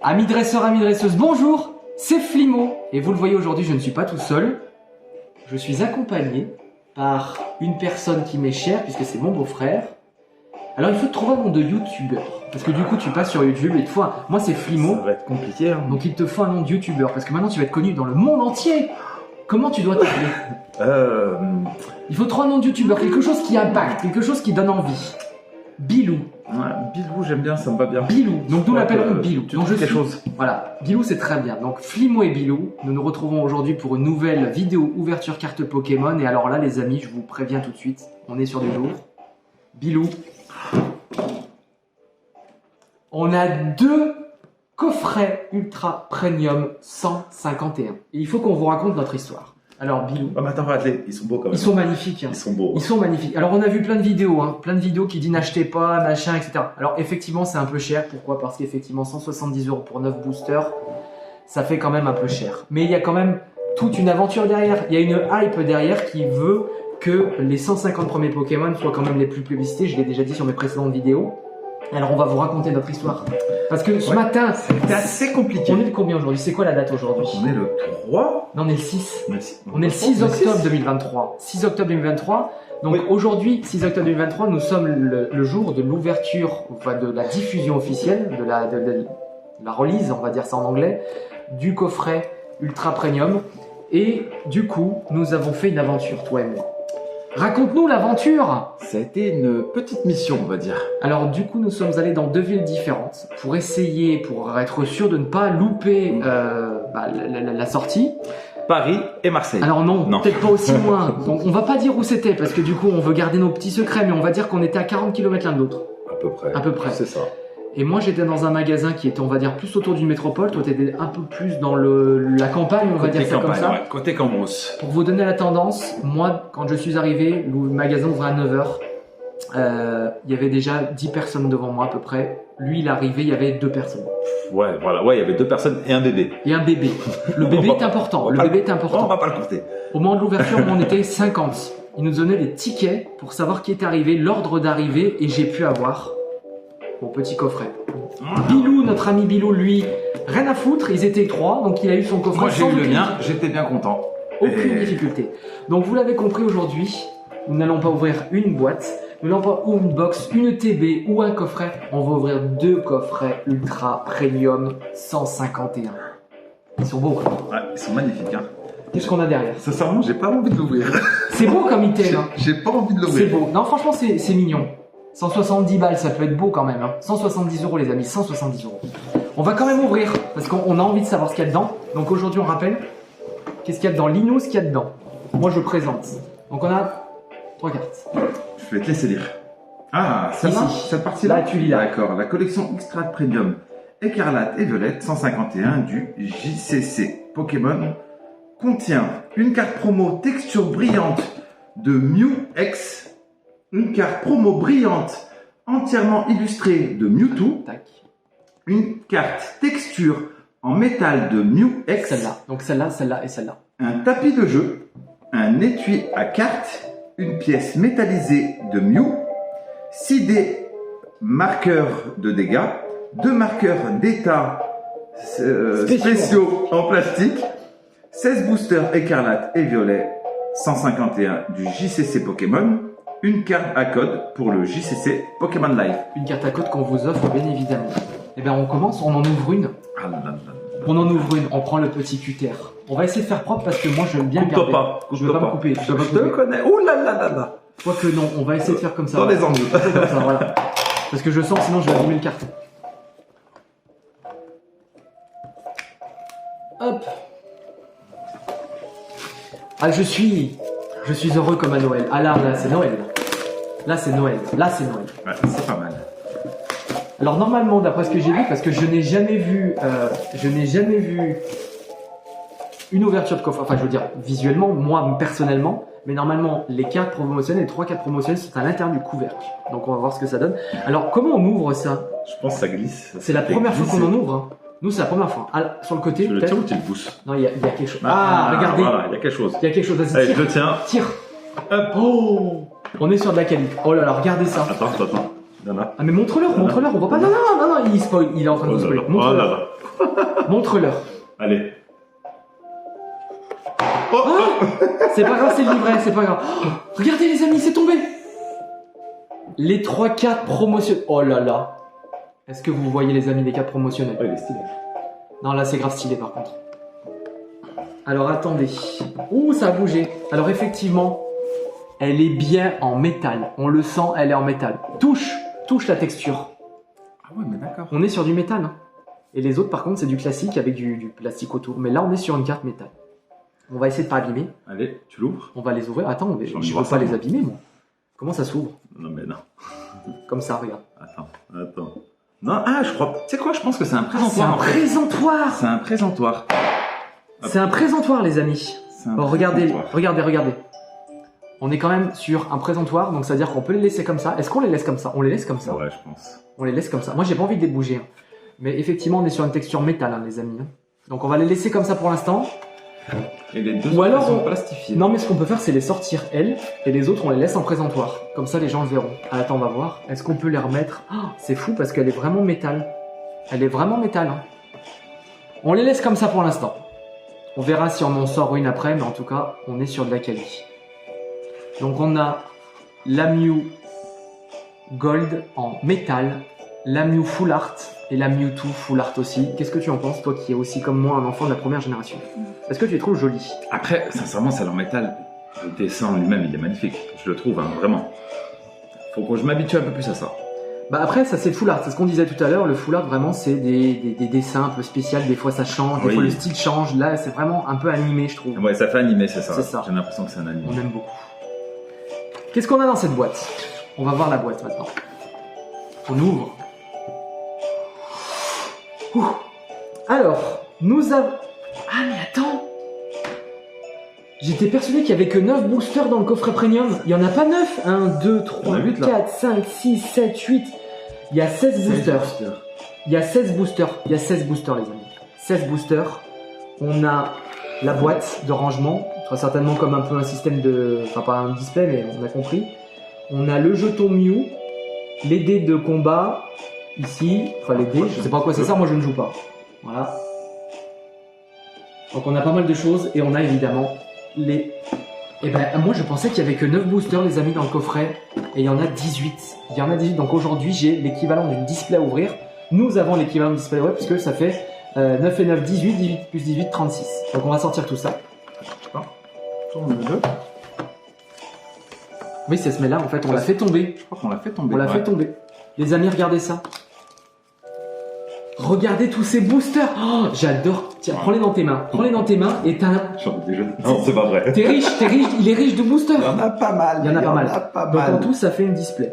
Amis dresseurs, amis dresseuses, bonjour, c'est Flimo. Et vous le voyez aujourd'hui, je ne suis pas tout seul. Je suis accompagné par une personne qui m'est chère, puisque c'est mon beau-frère. Alors il faut te trouver un nom de youtubeur. Parce que du coup tu passes sur YouTube et il te faut un... Moi c'est Flimo. Ça va être compliqué. Hein. Donc il te faut un nom de youtubeur. Parce que maintenant tu vas être connu dans le monde entier. Comment tu dois t'appeler Il faut trouver un nom de youtubeur. Quelque chose qui impacte, quelque chose qui donne envie. Bilou. Ouais, Bilou, j'aime bien, ça me va bien. Bilou. Donc nous l'appellerons Bilou. Donc quelque chose. Voilà, Bilou c'est très bien. Donc Flimo et Bilou, nous nous retrouvons aujourd'hui pour une nouvelle vidéo ouverture carte Pokémon. Et alors là les amis, je vous préviens tout de suite, on est sur du lourd. Bilou. On a deux coffrets ultra premium 151. Et il faut qu'on vous raconte notre histoire. Alors Bilou. Oh, mais attends, regardez, ils sont beaux quand même. Ils sont magnifiques. Hein. Ils sont beaux. Ils sont magnifiques. Alors on a vu plein de vidéos, plein de vidéos qui disent n'achetez pas, machin, etc. Alors effectivement c'est un peu cher. Pourquoi? Parce qu'effectivement 170 € pour 9 boosters, ça fait quand même un peu cher. Mais il y a quand même toute une aventure derrière. Il y a une hype derrière qui veut que les 150 premiers Pokémon soient quand même les plus plébiscités. Je l'ai déjà dit sur mes précédentes vidéos. Alors on va vous raconter notre histoire. Parce que ce matin, c'était assez compliqué. On est le combien aujourd'hui? C'est quoi la date aujourd'hui? On est le 3. Non, on est le 6. On est le 6 octobre 2023. 6 octobre 2023. Donc oui. Aujourd'hui, 6 octobre 2023, nous sommes le jour de l'ouverture, enfin de la diffusion officielle, de la release, on va dire ça en anglais, du coffret Ultra Premium. Et du coup, nous avons fait une aventure, toi et moi. Raconte-nous l'aventure! Ça a été une petite mission, on va dire. Alors du coup, nous sommes allés dans deux villes différentes pour essayer, pour être sûr de ne pas louper la sortie. Paris et Marseille. Alors non. Peut-être pas aussi loin. Donc on va pas dire où c'était parce que du coup, on veut garder nos petits secrets, mais on va dire qu'on était à 40 km l'un de l'autre. À peu près. À peu près. C'est ça. Et moi, j'étais dans un magasin qui était, on va dire, plus autour d'une métropole. Toi, t'étais un peu plus dans la campagne, on va dire ça comme ça. Ouais, côté Cambrousse. Pour vous donner la tendance, moi, quand je suis arrivé, le magasin ouvrait à 9 h. Il y avait déjà 10 personnes devant moi à peu près. Lui, il est arrivé, il y avait 2 personnes. Ouais, voilà. Ouais, il y avait 2 personnes et un bébé. Et un bébé. Le bébé est important. Le bébé est important. On va pas le compter. Au moment de l'ouverture, on était 50. Il nous donnait des tickets pour savoir qui est arrivé, l'ordre d'arrivée, et j'ai pu avoir mon petit coffret. Bilou, notre ami Bilou, lui, rien à foutre, ils étaient 3, donc il a eu son coffret. Moi j'ai eu le mien, j'étais bien content. Aucune difficulté. Donc vous l'avez compris aujourd'hui, nous n'allons pas ouvrir une boîte, nous n'allons pas ouvrir une box, une TB ou un coffret, on va ouvrir 2 coffrets Ultra Premium 151. Ils sont beaux. Ouais, ils sont magnifiques. Hein. Qu'est-ce qu'on a derrière? Sincèrement, j'ai pas envie de l'ouvrir. C'est beau comme item. J'ai pas envie de l'ouvrir. C'est beau. Non, franchement, c'est mignon. 170 balles, ça peut être beau quand même. 170 € les amis, 170 €. On va quand même ouvrir, parce qu'on a envie de savoir ce qu'il y a dedans. Donc aujourd'hui, on rappelle, qu'est-ce qu'il y a dedans? Lino, ce qu'il y a dedans. Moi, je présente. Donc on a 3 cartes. Je vais te laisser lire. Ah, celle-là, cette partie-là. Là, tu lis là. D'accord, la collection Extra Premium Écarlate et Violette 151 du JCC Pokémon contient une carte promo texture brillante de Mew X, une carte promo brillante entièrement illustrée de Mewtwo, une carte texture en métal de Mew X, celle-là, donc celle-là, celle-là et celle-là, un tapis de jeu, un étui à cartes, une pièce métallisée de Mew, 6 dés marqueurs de dégâts, 2 marqueurs d'état spéciaux en plastique, 16 boosters écarlate et violet 151 du JCC Pokémon, une carte à code pour le JCC Pokémon Live. Une carte à code qu'on vous offre bien évidemment. Et bien on commence, on en ouvre une. Ah là là là. On en ouvre une, on prend le petit cutter. On va essayer de faire propre parce que moi je veux bien garder. Je veux pas me couper. Je te connais. Oh là là là là. Quoique non, on va essayer de faire comme ça. Dans les angles. Comme ça, voilà. Parce que je sens sinon je vais abîmer le carton. Hop. Ah je suis heureux comme à Noël. Ah là c'est Noël. Là c'est Noël. Là c'est Noël. Ouais, c'est pas mal. Alors normalement, d'après ce que j'ai vu, parce que je n'ai jamais vu une ouverture de coffre, enfin je veux dire visuellement, moi personnellement, mais normalement les cartes promotionnelles, les 3 cartes promotionnelles sont à l'intérieur du couvercle. Donc on va voir ce que ça donne. Alors comment on ouvre ça? Je pense que ça glisse. C'est la première fois qu'on en ouvre. Hein. Nous c'est la première fois. Ah, sur le côté. Tu le tiens ou tu le pousses? Non, il y a quelque chose. Ah, regardez. Voilà, il y a quelque chose. Il y a quelque chose. Allez, je le tiens. Tire. Hop. Oh. On est sur de la qualité. Oh là là, regardez ça. Attends. Ah mais montre-leur, on voit pas. Non, il spoil, il est en train de spoiler. Montre-leur. Montre-leur. Allez. C'est pas grave, c'est le livret, c'est pas grave. Oh, regardez les amis, c'est tombé. Les 3 cartes promotionnelles. Oh là là. Est-ce que vous voyez les amis les cartes promotionnelles? Oh, il est stylé. Non, là c'est grave stylé par contre. Alors attendez. Ouh, ça a bougé. Alors effectivement, elle est bien en métal. On le sent, elle est en métal. Touche la texture. Ah ouais, mais d'accord. On est sur du métal. Hein. Et les autres par contre c'est du classique avec du plastique autour. Mais là on est sur une carte métal. On va essayer de pas abîmer. Allez, tu l'ouvres? On va les ouvrir. Attends, J'ai envie de je voir veux pas ça, les moi. abîmer moi. Comment ça s'ouvre? Non, mais non. Comme ça, regarde. Attends. Non, je crois. Tu sais quoi, je pense que c'est un C'est présentoir. un en fait. présentoir. C'est un présentoir. C'est un présentoir les amis. C'est un Bon, regardez, présentoir. regardez. On est quand même sur un présentoir, donc ça veut dire qu'on peut les laisser comme ça. Est-ce qu'on les laisse comme ça? On les laisse comme ça. Ouais, je pense. On les laisse comme ça. Moi, j'ai pas envie de les bouger. Hein. Mais effectivement, on est sur une texture métal, hein, les amis. Hein. Donc, on va les laisser comme ça pour l'instant. Et les deux Ou alors, sont on- plastifiés. Non, mais ce qu'on peut faire, c'est les sortir, elles, et les autres, on les laisse en présentoir. Comme ça, les gens le verront. Ah, attends, on va voir. Est-ce qu'on peut les remettre? Oh, c'est fou parce qu'elle est vraiment métal. Elle est vraiment métal. Hein. On les laisse comme ça pour l'instant. On verra si on en sort une après, mais en tout cas, on est sur de la qualité. Donc, on a la Mew Gold en métal, la Mew Full Art et la Mewtwo Full Art aussi. Qu'est-ce que tu en penses, toi qui es aussi comme moi un enfant de la première génération? Est-ce que tu les trouves jolies? Après, sincèrement, celle en métal, le dessin en lui-même, il est magnifique. Je le trouve, hein, vraiment. Faut que je m'habitue un peu plus à ça. Bah après, ça c'est le full art, c'est ce qu'on disait tout à l'heure. Le full art, vraiment, c'est des dessins un peu spéciaux. Des fois, ça change, des Oui. fois, le style change. Là, c'est vraiment un peu animé, je trouve. Ouais, ça fait animé, c'est ça. C'est ça. J'ai l'impression que c'est un animé. On aime beaucoup. Qu'est-ce qu'on a dans cette boîte? On va voir la boîte maintenant. On ouvre. Ouh. Alors, nous avons... Ah mais attends! J'étais persuadé qu'il y avait que 9 boosters dans le coffret premium. Il y en a pas 9. 1, 2, 3, 8, là. 4, 5, 6, 7, 8. Il y a 16 boosters. Il y a 16 boosters. Il y a 16 boosters, les amis. 16 boosters. On a la boîte de rangement. Très certainement comme un peu un système de... Enfin, pas un display, mais on a compris. On a le jeton Mew. Les dés de combat. Ici. Enfin, les dés. Je sais pas à quoi ça sert. Moi, je ne joue pas. Voilà. Donc, on a pas mal de choses. Et on a évidemment les... Eh ben, moi, je pensais qu'il y avait que 9 boosters, les amis, dans le coffret. Et il y en a 18. Il y en a 18. Donc, aujourd'hui, j'ai l'équivalent d'une display à ouvrir. Nous avons l'équivalent de display à ouvrir puisque ça fait 9 et 9, 18. 18 plus 18, 36. Donc, on va sortir tout ça. Tourne le deux. Oui, c'est ce là en fait. On l'a fait tomber. Je crois qu'on l'a fait tomber. On l'a ouais. fait tomber. Les amis, regardez ça. Regardez tous ces boosters. Oh, j'adore. Tiens, prends-les dans tes mains. Prends-les dans tes mains et t'as... J'en ai déjà. Non, c'est pas vrai. T'es riche, il est riche de boosters. Il y en a pas mal. Il y en a pas mal. pas Donc en tout, ça fait une display.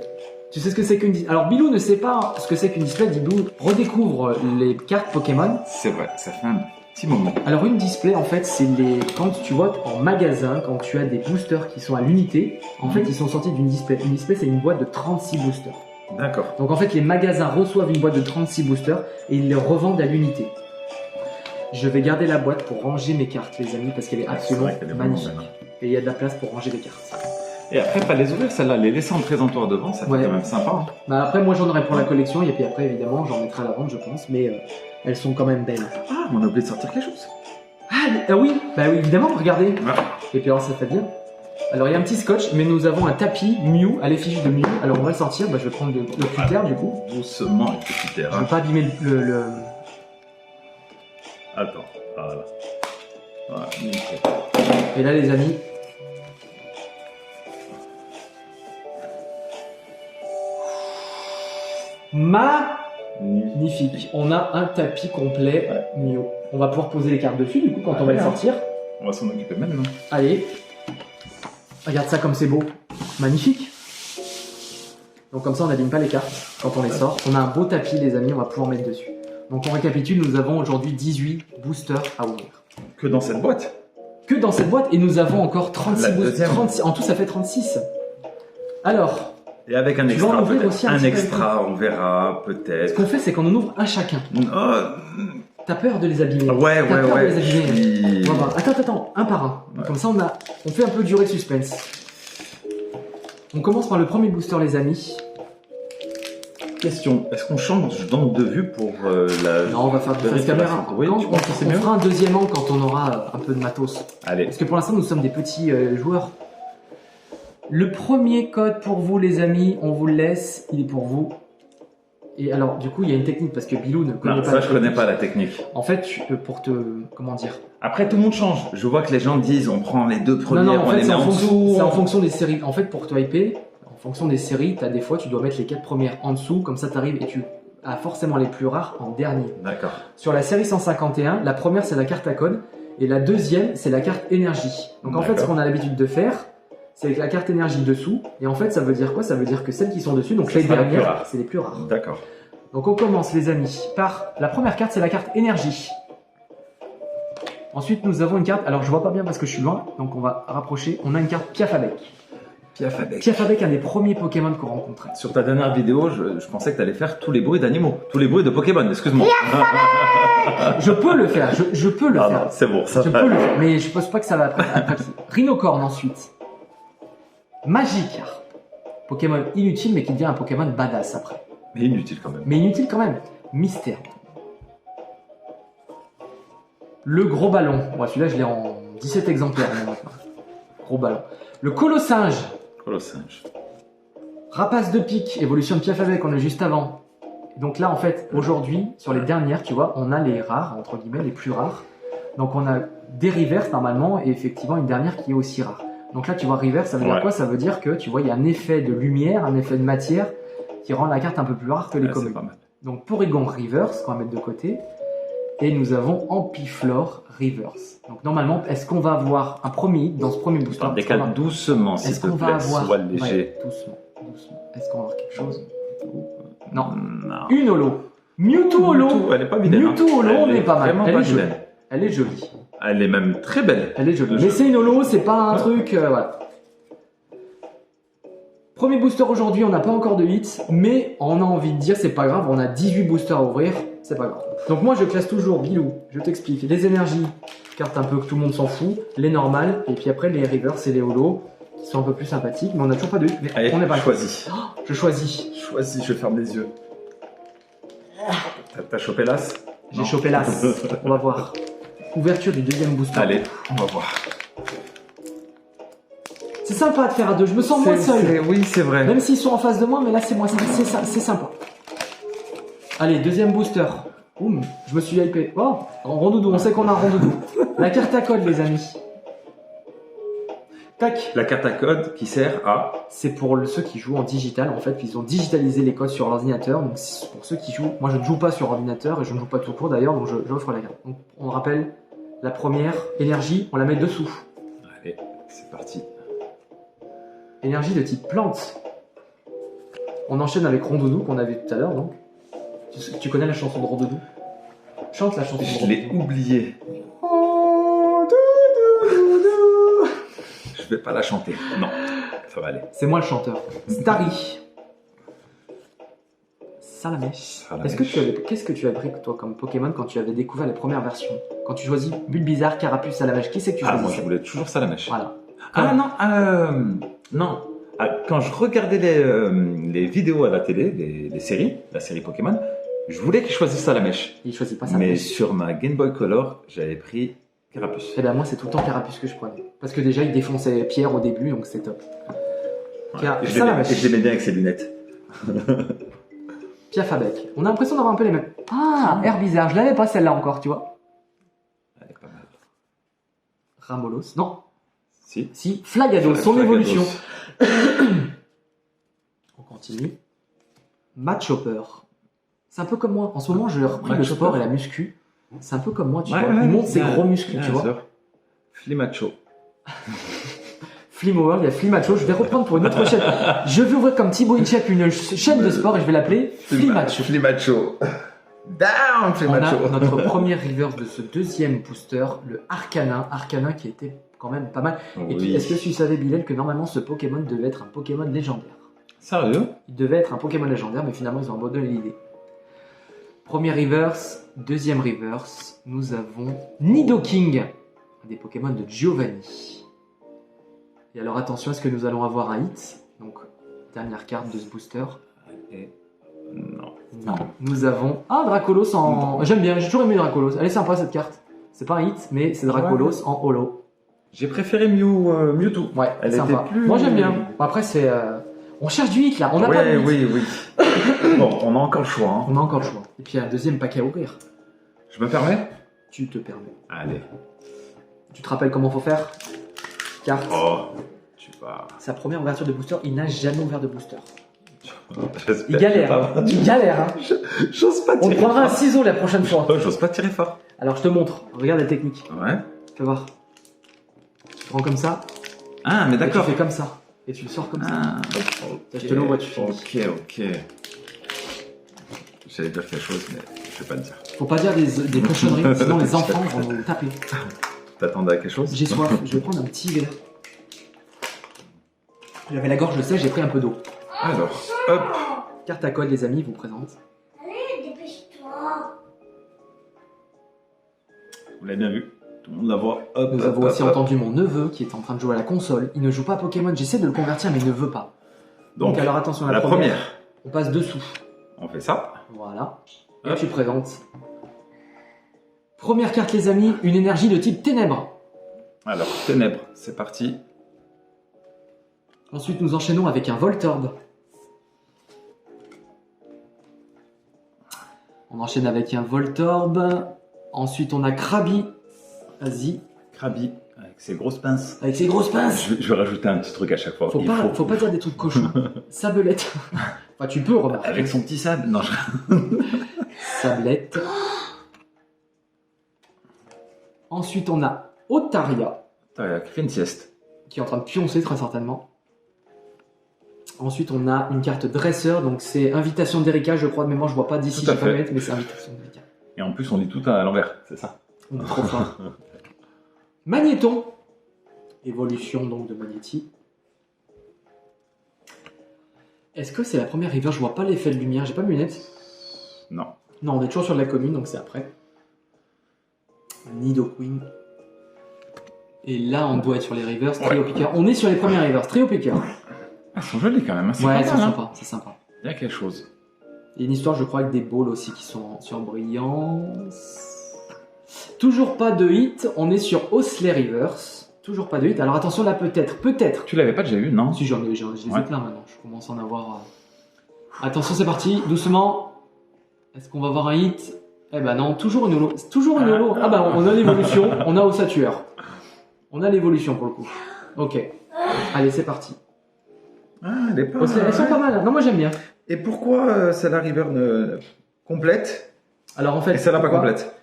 Tu sais ce que c'est qu'une display? Alors Bilou ne sait pas ce que c'est qu'une display. Bilou redécouvre les cartes Pokémon. C'est vrai, ça fait un petit moment. Alors une display, en fait, c'est les... Quand tu vois en magasin, quand tu as des boosters qui sont à l'unité, en fait, ils sont sortis d'une display. Une display, c'est une boîte de 36 boosters. D'accord. Donc en fait, les magasins reçoivent une boîte de 36 boosters et ils les revendent à l'unité. Je vais garder la boîte pour ranger mes cartes, les amis, parce qu'elle est absolument vrai qu'elle est vraiment magnifique. belle. Et il y a de la place pour ranger les cartes. Et après, pas les ouvrir, celle-là, les laisser en présentoir devant, ça fait Ouais. quand même sympa. Hein. Bah après, moi j'en aurai pour la collection, et puis après, évidemment, j'en mettrai à la vente, je pense, mais elles sont quand même belles. Ah, on a oublié de sortir quelque chose. Ah oui, bah oui, évidemment, regardez. Ouais. Et puis alors, ça fait bien. Alors, il y a un petit scotch, mais nous avons un tapis Mew à l'effigie de Mew. Alors, on va le sortir, bah, je vais prendre le cutter, du coup. Doucement avec le cutter. Je ne veux pas abîmer le... Attends, voilà. Voilà, nickel. Et là, les amis... Magnifique. On a un tapis complet Mew. On va pouvoir poser les cartes dessus, du coup, quand on va les sortir. On va s'en occuper maintenant. Allez. Regarde ça comme c'est beau. Magnifique. Donc comme ça, on n'abîme pas les cartes quand on les sort. On a un beau tapis, les amis, on va pouvoir mettre dessus. Donc on récapitule, nous avons aujourd'hui 18 boosters à ouvrir. Que dans cette boîte. Que dans cette boîte, et nous avons encore 36 La boosters. deuxième. 36 en tout, ça fait 36. Alors, Et avec un Tu vas en extra, ouvrir peut-être. aussi un Un petit peu extra, on verra, ce peut-être. qu'on fait, c'est qu'on en ouvre un chacun. Oh, T'as peur de les abîmer. ouais, T'as peur de les abîmer. Puis- On va voir. Attends, un par un. Ouais. Comme ça, on fait un peu durer le suspense. On commence par le premier booster, les amis. question. Est-ce qu'on change d'angle de vue pour la... Non, on va faire du face caméra. Oui, Quand tu penses que c'est on mieux? fera un deuxième angle quand on aura un peu de matos. Allez. Parce que pour l'instant, nous sommes des petits joueurs. Le premier code pour vous, les amis, on vous le laisse. Il est pour vous. Et alors, du coup, il y a une technique parce que Bilou ne connaît Non, pas. ça, je connais pas la technique. En fait, pour te... Comment dire? Après, tout le monde change. Je vois que les gens disent, on prend les deux premières, Non, en on fait, les met en dessous. c'est en fonction des séries. En fait, pour te hyper, en fonction des séries, t'as des fois, tu dois mettre les 4 premières en dessous. Comme ça, t'arrives et tu as forcément les plus rares en dernier. D'accord. Sur la série 151, la première, c'est la carte à code. Et la deuxième, c'est la carte énergie. Donc, en fait, ce qu'on a l'habitude de faire, c'est avec la carte énergie dessous. Et en fait, ça veut dire quoi? Ça veut dire que celles qui sont dessus, donc Ça les sera les plus dernières, rares. c'est les plus rares. D'accord. Donc on commence les amis par la première carte, c'est la carte énergie. Ensuite nous avons une carte, alors je vois pas bien parce que je suis loin, donc on va rapprocher. On a une carte Piafabec. Piafabec. Piafabec, un des premiers Pokémon qu'on rencontrait. Sur ta dernière vidéo, je pensais que tu allais faire tous les bruits d'animaux, tous les bruits de Pokémon, excuse-moi. Je peux le faire, je peux le Ah faire. non, c'est bon, ça Je va. peux le faire, mais je pense pas que ça va apprécier. Rhinocorn ensuite. Magikarp. Pokémon inutile mais qui devient un Pokémon badass après. Mais inutile quand même. Mais inutile quand même. Mystère. Le gros ballon. Ouais, celui-là, je l'ai en 17 exemplaires maintenant. Gros ballon. Le Colossinge. Colossinge. Rapace de pique. Évolution de Piafabec, on est juste avant. Donc là, en fait, aujourd'hui, sur les dernières, tu vois, on a les rares, entre guillemets, les plus rares. Donc on a des reverse normalement et effectivement une dernière qui est aussi rare. Donc là, tu vois, reverse, ça veut dire quoi? Ça veut dire que, tu vois, il y a un effet de lumière, un effet de matière qui rend la carte un peu plus rare que les communes. Pas mal. Donc Porygon Reverse, qu'on va mettre de côté. Et nous avons Ampiflore Reverse. Donc normalement, est-ce qu'on va avoir un premier hit dans ce premier booster? Décale doucement, s'il Est-ce te qu'on va plaît, avoir... sois léger. Ouais, doucement, doucement. Est-ce qu'on va avoir quelque chose? Non. Non. Une holo. Mewtwo holo. Mewtwo, elle est pas vilaine. Mewtwo holo, on est pas mal. Vraiment Elle pas est jolie. vilaine. Elle est jolie. Elle est même très belle. Elle est jolie. Je- Mais c'est une holo, c'est pas un truc... voilà. Premier booster aujourd'hui, on n'a pas encore de hits, mais on a envie de dire, c'est pas grave, on a 18 boosters à ouvrir, c'est pas grave. Donc moi je classe toujours, Bilou, je t'explique, les énergies, carte un peu que tout le monde s'en fout, les normales, et puis après les reverse et les holos, qui sont un peu plus sympathiques, mais on n'a toujours pas de hits, mais Allez, on est pas choisis. Je choisis. Choisis, je ferme les yeux. T'as chopé l'as? J'ai Non. chopé l'as, on va voir. Ouverture du deuxième booster. Allez, on va voir. C'est sympa de faire à deux, je me sens moins seul. Oui, c'est vrai. Même s'ils sont en face de moi, mais là c'est moi, c'est sympa. Allez, deuxième booster. Oum, je me suis hypé. Oh, en rondoudou, on sait qu'on a un rondoudou. La carte à code, les amis. Tac. La carte à code qui sert à... C'est pour ceux qui jouent en digital, en fait, ils ont digitalisé les codes sur l'ordinateur. Donc c'est pour ceux qui jouent, moi je ne joue pas sur ordinateur et je ne joue pas tout court d'ailleurs, donc j'offre la carte. Donc on rappelle, la première, énergie, on la met dessous. Allez, c'est parti. Énergie de type plante. On enchaîne avec Rondoudou qu'on a vu tout à l'heure, donc. Tu connais la chanson de Rondoudou? Chante la chanson de Je Rondoudou. l'ai oublié. Je vais pas la chanter. Non, ça va aller. C'est moi le chanteur. Starry. Salamèche. Salamèche. Qu'est-ce que tu as pris toi comme Pokémon quand tu avais découvert les premières versions? Quand tu choisis Bulbizarre, Carapuce, Salamèche, qui c'est que tu Ah, choisis? moi je voulais toujours Salamèche. Voilà. Ah non, non. Ah, quand je regardais les vidéos à la télé, les séries, la série Pokémon, je voulais qu'ils choisissent Salamèche. Il choisit pas Mais Salamèche. sur ma Game Boy Color, j'avais pris Carapuce. Et ben moi c'est tout le temps Carapuce que je prenais. Parce que déjà il défonçait Pierre au début, donc c'est top. Ouais. Car- Et je Salamèche. l'aimais bien avec ses lunettes. Piafabec. On a l'impression d'avoir un peu les mêmes. Ah, Herbizarre, je l'avais pas celle-là encore, tu vois. Elle est pas mal. Ramolos. Non. Si. Flagados, son Flagados. évolution. On continue. Matchhopper. C'est un peu comme moi. En ce moment, j'ai repris le Matchhopper. sport et la muscu. C'est un peu comme moi, tu Ouais, vois. ouais, Il monte ses bien, gros muscles, bien tu vois. sûr. Flimacho. Flimoworld, il y a Flimacho. Je vais reprendre pour une autre chaîne. Je vais ouvrir comme Thibaut Inchep une chaîne de sport et je vais l'appeler Flimacho. Flimacho. Down, On Flimacho. a notre premier reverse de ce deuxième booster, le Arcanin. Arcanin qui était quand même pas mal. Et puis, Oui. est-ce que tu savais, Bilal, que normalement ce Pokémon devait être un Pokémon légendaire? Sérieux? Il devait être un Pokémon légendaire, mais finalement ils ont abandonné l'idée. Premier reverse, deuxième reverse, nous avons Nidoking, un des Pokémon de Giovanni. Et alors attention, est-ce que nous allons avoir un hit? Donc, dernière carte de ce booster. Et... Non. Non. Nous avons... Ah, Dracolos en... J'aime bien, j'ai toujours aimé Dracolos. Elle est sympa cette carte. C'est pas un hit, mais c'est Dracolos en holo. J'ai préféré Mewtwo. Ouais, Elle sympa. était plus... Moi j'aime bien. Bon, après c'est... On cherche du hit là, on n'a pas de hit. Oui. Bon, on a encore le choix. Hein. On a encore le choix. Et puis il y a un deuxième paquet à ouvrir. Je me permets? Tu te permets. Allez. Tu te rappelles comment faut faire? Carte. Oh, tu vas... Sa première ouverture de booster, il n'a jamais ouvert de booster. J'espère Il galère, pas. hein. Il galère. Hein. J'ose pas On tirer prendra un fort. ciseau la prochaine fois. Oh, j'ose pas tirer fort. Alors je te montre, regarde la technique. Ouais. Fais voir. Tu prends comme ça, Ah, mais et tu d'accord. fais comme ça. Et tu le sors comme ça. Ah, Je te l'ouvre, tu finis. Ok. J'allais dire quelque chose, mais je vais pas le dire. Faut pas dire des cochonneries, sinon les enfants vont nous taper. T'attendais à quelque chose? J'ai soif, je vais prendre un petit verre. J'avais la gorge sèche, j'ai pris un peu d'eau. Alors, hop. Carte à code, les amis, vous présente. Allez, dépêche-toi. Vous l'avez bien vu. Tout le monde la voit. Hop, Nous hop, avons aussi hop, hop. entendu mon neveu qui est en train de jouer à la console. Il ne joue pas à Pokémon, j'essaie de le convertir, mais il ne veut pas. Donc alors attention, la première. On passe dessous. On fait ça. Voilà. Et Hop. tu présentes. Première carte, les amis, une énergie de type ténèbres. Alors, ténèbres, c'est parti. Ensuite, nous enchaînons avec un Voltorb. On enchaîne avec un Voltorb. Ensuite, on a Krabi. Vas-y. Krabi, avec ses grosses pinces. Avec ses grosses pinces. Je vais rajouter un petit truc à chaque fois. Faut pas dire des trucs cochons. Sablette. Enfin, tu peux remarquer. Avec son petit sable. Non, je... Sablette. Ensuite, on a Otaria, T'as fait une sieste. qui est en train de pioncer très certainement. Ensuite, on a une carte dresseur, donc c'est invitation d'Erika, je crois de mémoire, je vois pas d'ici, Tout à je sais pas fait. mettre, mais c'est invitation d'Erika. Et en plus, on lit tout à l'envers, c'est ça? On est trop fort. Magnéton, évolution donc de Magnéti. Est-ce que c'est la première river? Je vois pas l'effet de lumière, j'ai pas mes lunettes. Non. Non, on est toujours sur de la commune, donc c'est après. Nidoqueen. Et là, on doit être sur les rivers, Trio Picker. On est sur les premières rivers, Trio Picker. Elles sont jolies quand même. Hein. Ouais, pas c'est mal, hein. sympa, c'est sympa. Il y a quelque chose. Il y a une histoire, je crois, avec des balls aussi qui sont sur Brillance. Toujours pas de hit, on est sur Osley Rivers. Toujours pas de hit. Alors attention, là, peut-être. Tu l'avais pas déjà eu, non? Si, je les ai Ouais. plein maintenant. Je commence à en avoir. Attention, c'est parti, doucement. Est-ce qu'on va avoir un hit? Eh ben non, toujours une holo. Toujours une holo. Ah ben, on a l'évolution, on a Ossatueur. On a l'évolution pour le coup. Ok. Allez, c'est parti. Ah, elle est pas Elles sont pas mal. Hein. Non, moi j'aime bien. Et pourquoi celle-là River complète Alors en fait. et celle-là pas pourquoi complète?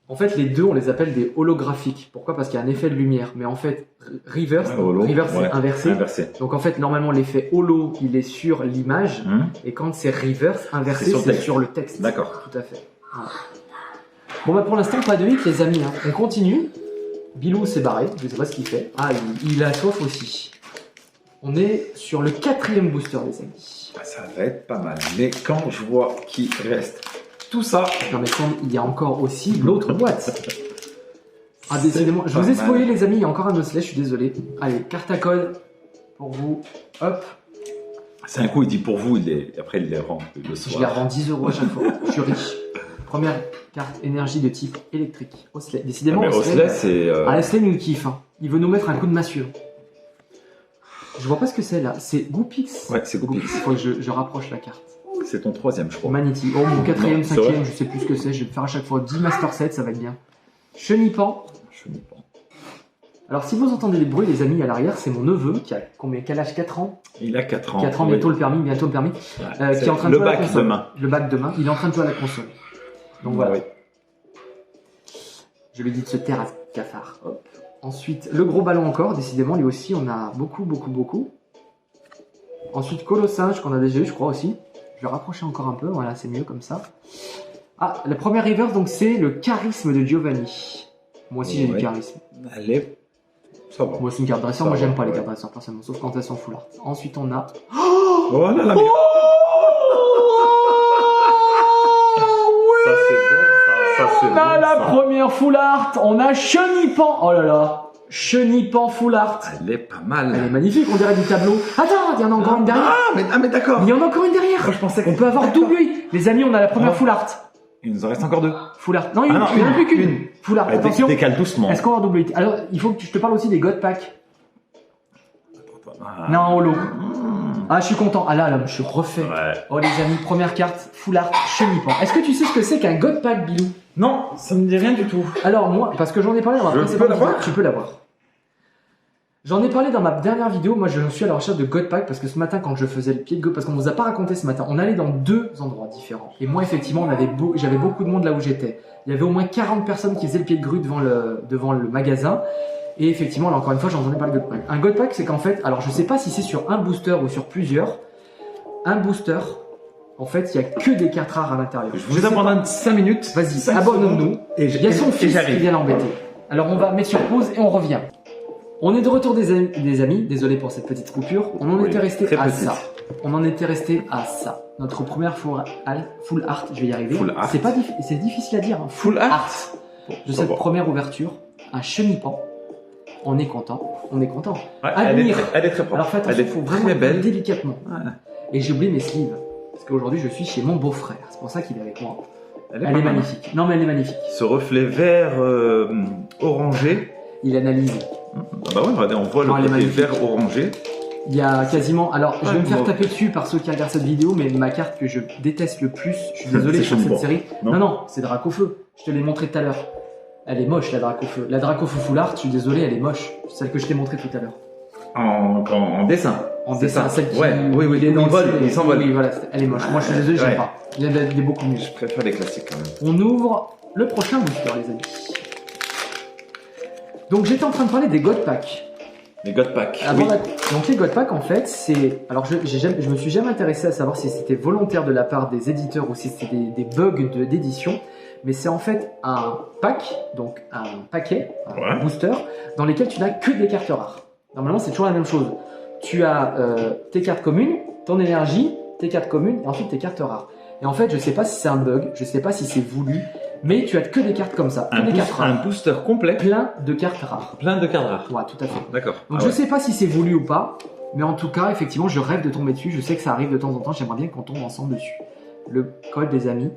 En fait, les deux, on les appelle des holographiques. Pourquoi? Parce qu'il y a un effet de lumière. Mais en fait, reverse, Holo, reverse c'est ouais, inversé. Inversé. Donc en fait, normalement, l'effet holo, il est sur l'image. Et quand c'est reverse, inversé, C'est sur le c'est texte. sur le texte. D'accord. Tout à fait. Voilà. Bon, bah pour l'instant, pas de hit, les amis. Hein. On continue. Bilou s'est barré. Je sais pas ce qu'il fait. Ah, il a soif aussi. On est sur le 4e booster, les amis. Ça va être pas mal. Mais quand je vois qu'il reste tout ça, Non, mais Sam, il y a encore aussi l'autre boîte. Ah, décidément. Je pas vous ai mal. spoilé, les amis. Il y a encore un Osley, je suis désolé. Allez, carte à code pour vous. Hop. c'est un coup, il dit pour vous, après il les rend le Je les soir. revends 10 € à chaque fois. Je suis riche. Première carte énergie de type électrique. Osley. Décidément, Mais Osley, c'est. Ah, Osley nous kiffe. Hein. Il veut nous mettre un coup de massue. Je vois pas ce que c'est là. C'est Goopix. Ouais, c'est Goopix. Faut que je rapproche la carte. C'est ton 3e, je crois. Magnéti. Oh, mon 4e, Non, c'est 5e, vrai. je sais plus ce que c'est. Je vais faire à chaque fois 10 Master Sets, ça va être bien. Chenipan. Je ne sais pas. Alors, si vous entendez les bruits, les amis, à l'arrière, c'est mon neveu qui a combien, quel âge? 4 ans. Il a 4 ans. 4 ans, oui. bientôt le permis, bientôt le permis. Ouais, Qui est en train de le jouer à la bac console. demain. Le bac demain. Il est en train de jouer à la console. Donc voilà. Oui. Je lui dis de se taire à ce cafard. Hop. Ensuite, le gros ballon encore, décidément, lui aussi, on a beaucoup. Ensuite, Colossinge, qu'on a déjà eu, je crois aussi. Je vais rapprocher encore un peu, voilà, c'est mieux comme ça. Ah, la première reverse, donc c'est le charisme de Giovanni. Moi aussi, j'ai du Ouais. charisme. Allez. Ça va. Moi, c'est une carte dresseur, Ça moi, va, j'aime pas les ouais. cartes dresseurs, personnellement, sauf quand elles sont full art. Ensuite, on a... Oh là là, mais- Ça c'est bon, ça c'est On a bon. la ça. première full art, on a Chenipan. Oh là là. Chenipan Full Art. Elle est pas mal. Elle est magnifique, on dirait du tableau. Attends, il y en a encore une derrière. Mais d'accord. Il y en a encore une derrière. Je pensais On peut avoir double 8. Les amis, on a la première Full Art. Il nous en reste encore 2. Full Art. Non, il n'y en a une. plus qu'une. Full Art. Attention. Décale doucement. Est-ce qu'on va avoir double 8? Alors, il faut que je te parle aussi des God Pack. Non, en holo. Ah, je suis content. Ah là, je suis refait. Ouais. Oh, les amis, première carte, Full Art, Chenipan. Est-ce que tu sais ce que c'est qu'un God Pack, Bilou? Non, ça me dit rien du tout. Alors, moi, parce que j'en ai parlé dans ma Je précédente peux l'avoir vidéo. Tu peux l'avoir. J'en ai parlé dans ma dernière vidéo. Moi, je suis à la recherche de God Pack parce que ce matin, quand je faisais le pied de God, parce qu'on vous a pas raconté ce matin, on allait dans 2 endroits différents. Et moi, effectivement, j'avais beaucoup de monde là où j'étais. Il y avait au moins 40 personnes qui faisaient le pied de grue devant le magasin. Et effectivement, là, encore une fois, j'en ai parlé de God Pack. Un God Pack, c'est qu'en fait, alors je sais pas si c'est sur un booster ou sur plusieurs. Un booster, en fait, il y a que des cartes rares à l'intérieur. Je vous attends pendant 5 minutes. Vas-y, abonne-nous. Et Il y a son fils qui vient l'embêter. Alors on va mettre sur pause et on revient. On est de retour des amis. Désolé pour cette petite coupure. On en était resté à ça. On en était resté à ça. Notre première full art, je vais y arriver. Full art. C'est difficile à dire. Hein. Full art. De cette première ouverture, un chenipan. On est content. On est content. Ouais, Admire. elle est très propre. Alors fais attention, Elle est il faut vraiment très belle. délicatement. Voilà. Et j'ai oublié mes sleeves. Parce qu'aujourd'hui, je suis chez mon beau-frère. C'est pour ça qu'il est avec moi. Elle Elle pas est mal. magnifique. Non, mais elle est magnifique. Ce reflet vert orangé. Il analyse. Ah bah ouais, regardez, on voit Non, elle le est côté magnifique. vert orangé. Il y a quasiment. Alors, je vais me faire bon. taper dessus par ceux qui regardent cette vidéo, mais ma carte que je déteste le plus, je suis désolé C'est sur cette Chenipan. série. Non. Non, c'est Dracofeu. Je te l'ai montré tout à l'heure. Elle est moche, la Dracofeu. La Dracofeu Full Art, je suis désolé, elle est moche. Celle que je t'ai montrée tout à l'heure. En dessin. En C'est dessin, ça. celle qui. Ouais, oui, il est dans il le vole, ciel. il s'envole. Oui, voilà, elle est moche. Moi, je suis désolé, j'aime Ouais. pas. Il y a beaucoup mieux. Je préfère les classiques quand même. On ouvre le prochain booster, les amis. Donc, j'étais en train de parler des God Pack. Les God Pack. Avant Oui. Donc les God Pack en fait c'est... Alors je me suis jamais intéressé à savoir si c'était volontaire de la part des éditeurs ou si c'était des bugs d'édition, mais c'est en fait un pack, donc un paquet, un Ouais. booster, dans lesquels tu n'as que des cartes rares. Normalement c'est toujours la même chose. Tu as tes cartes communes, ton énergie, tes cartes communes et ensuite tes cartes rares. Et en fait je sais pas si c'est un bug, je sais pas si c'est voulu, mais tu as que des cartes comme ça, que des cartes Un rares. booster complet. Plein de cartes rares. Plein de cartes rares. Ouais, tout à fait. D'accord. Donc Ah je ouais. sais pas si c'est voulu ou pas, mais en tout cas, effectivement, je rêve de tomber dessus. Je sais que ça arrive de temps en temps. J'aimerais bien qu'on tombe ensemble dessus. Le code des amis.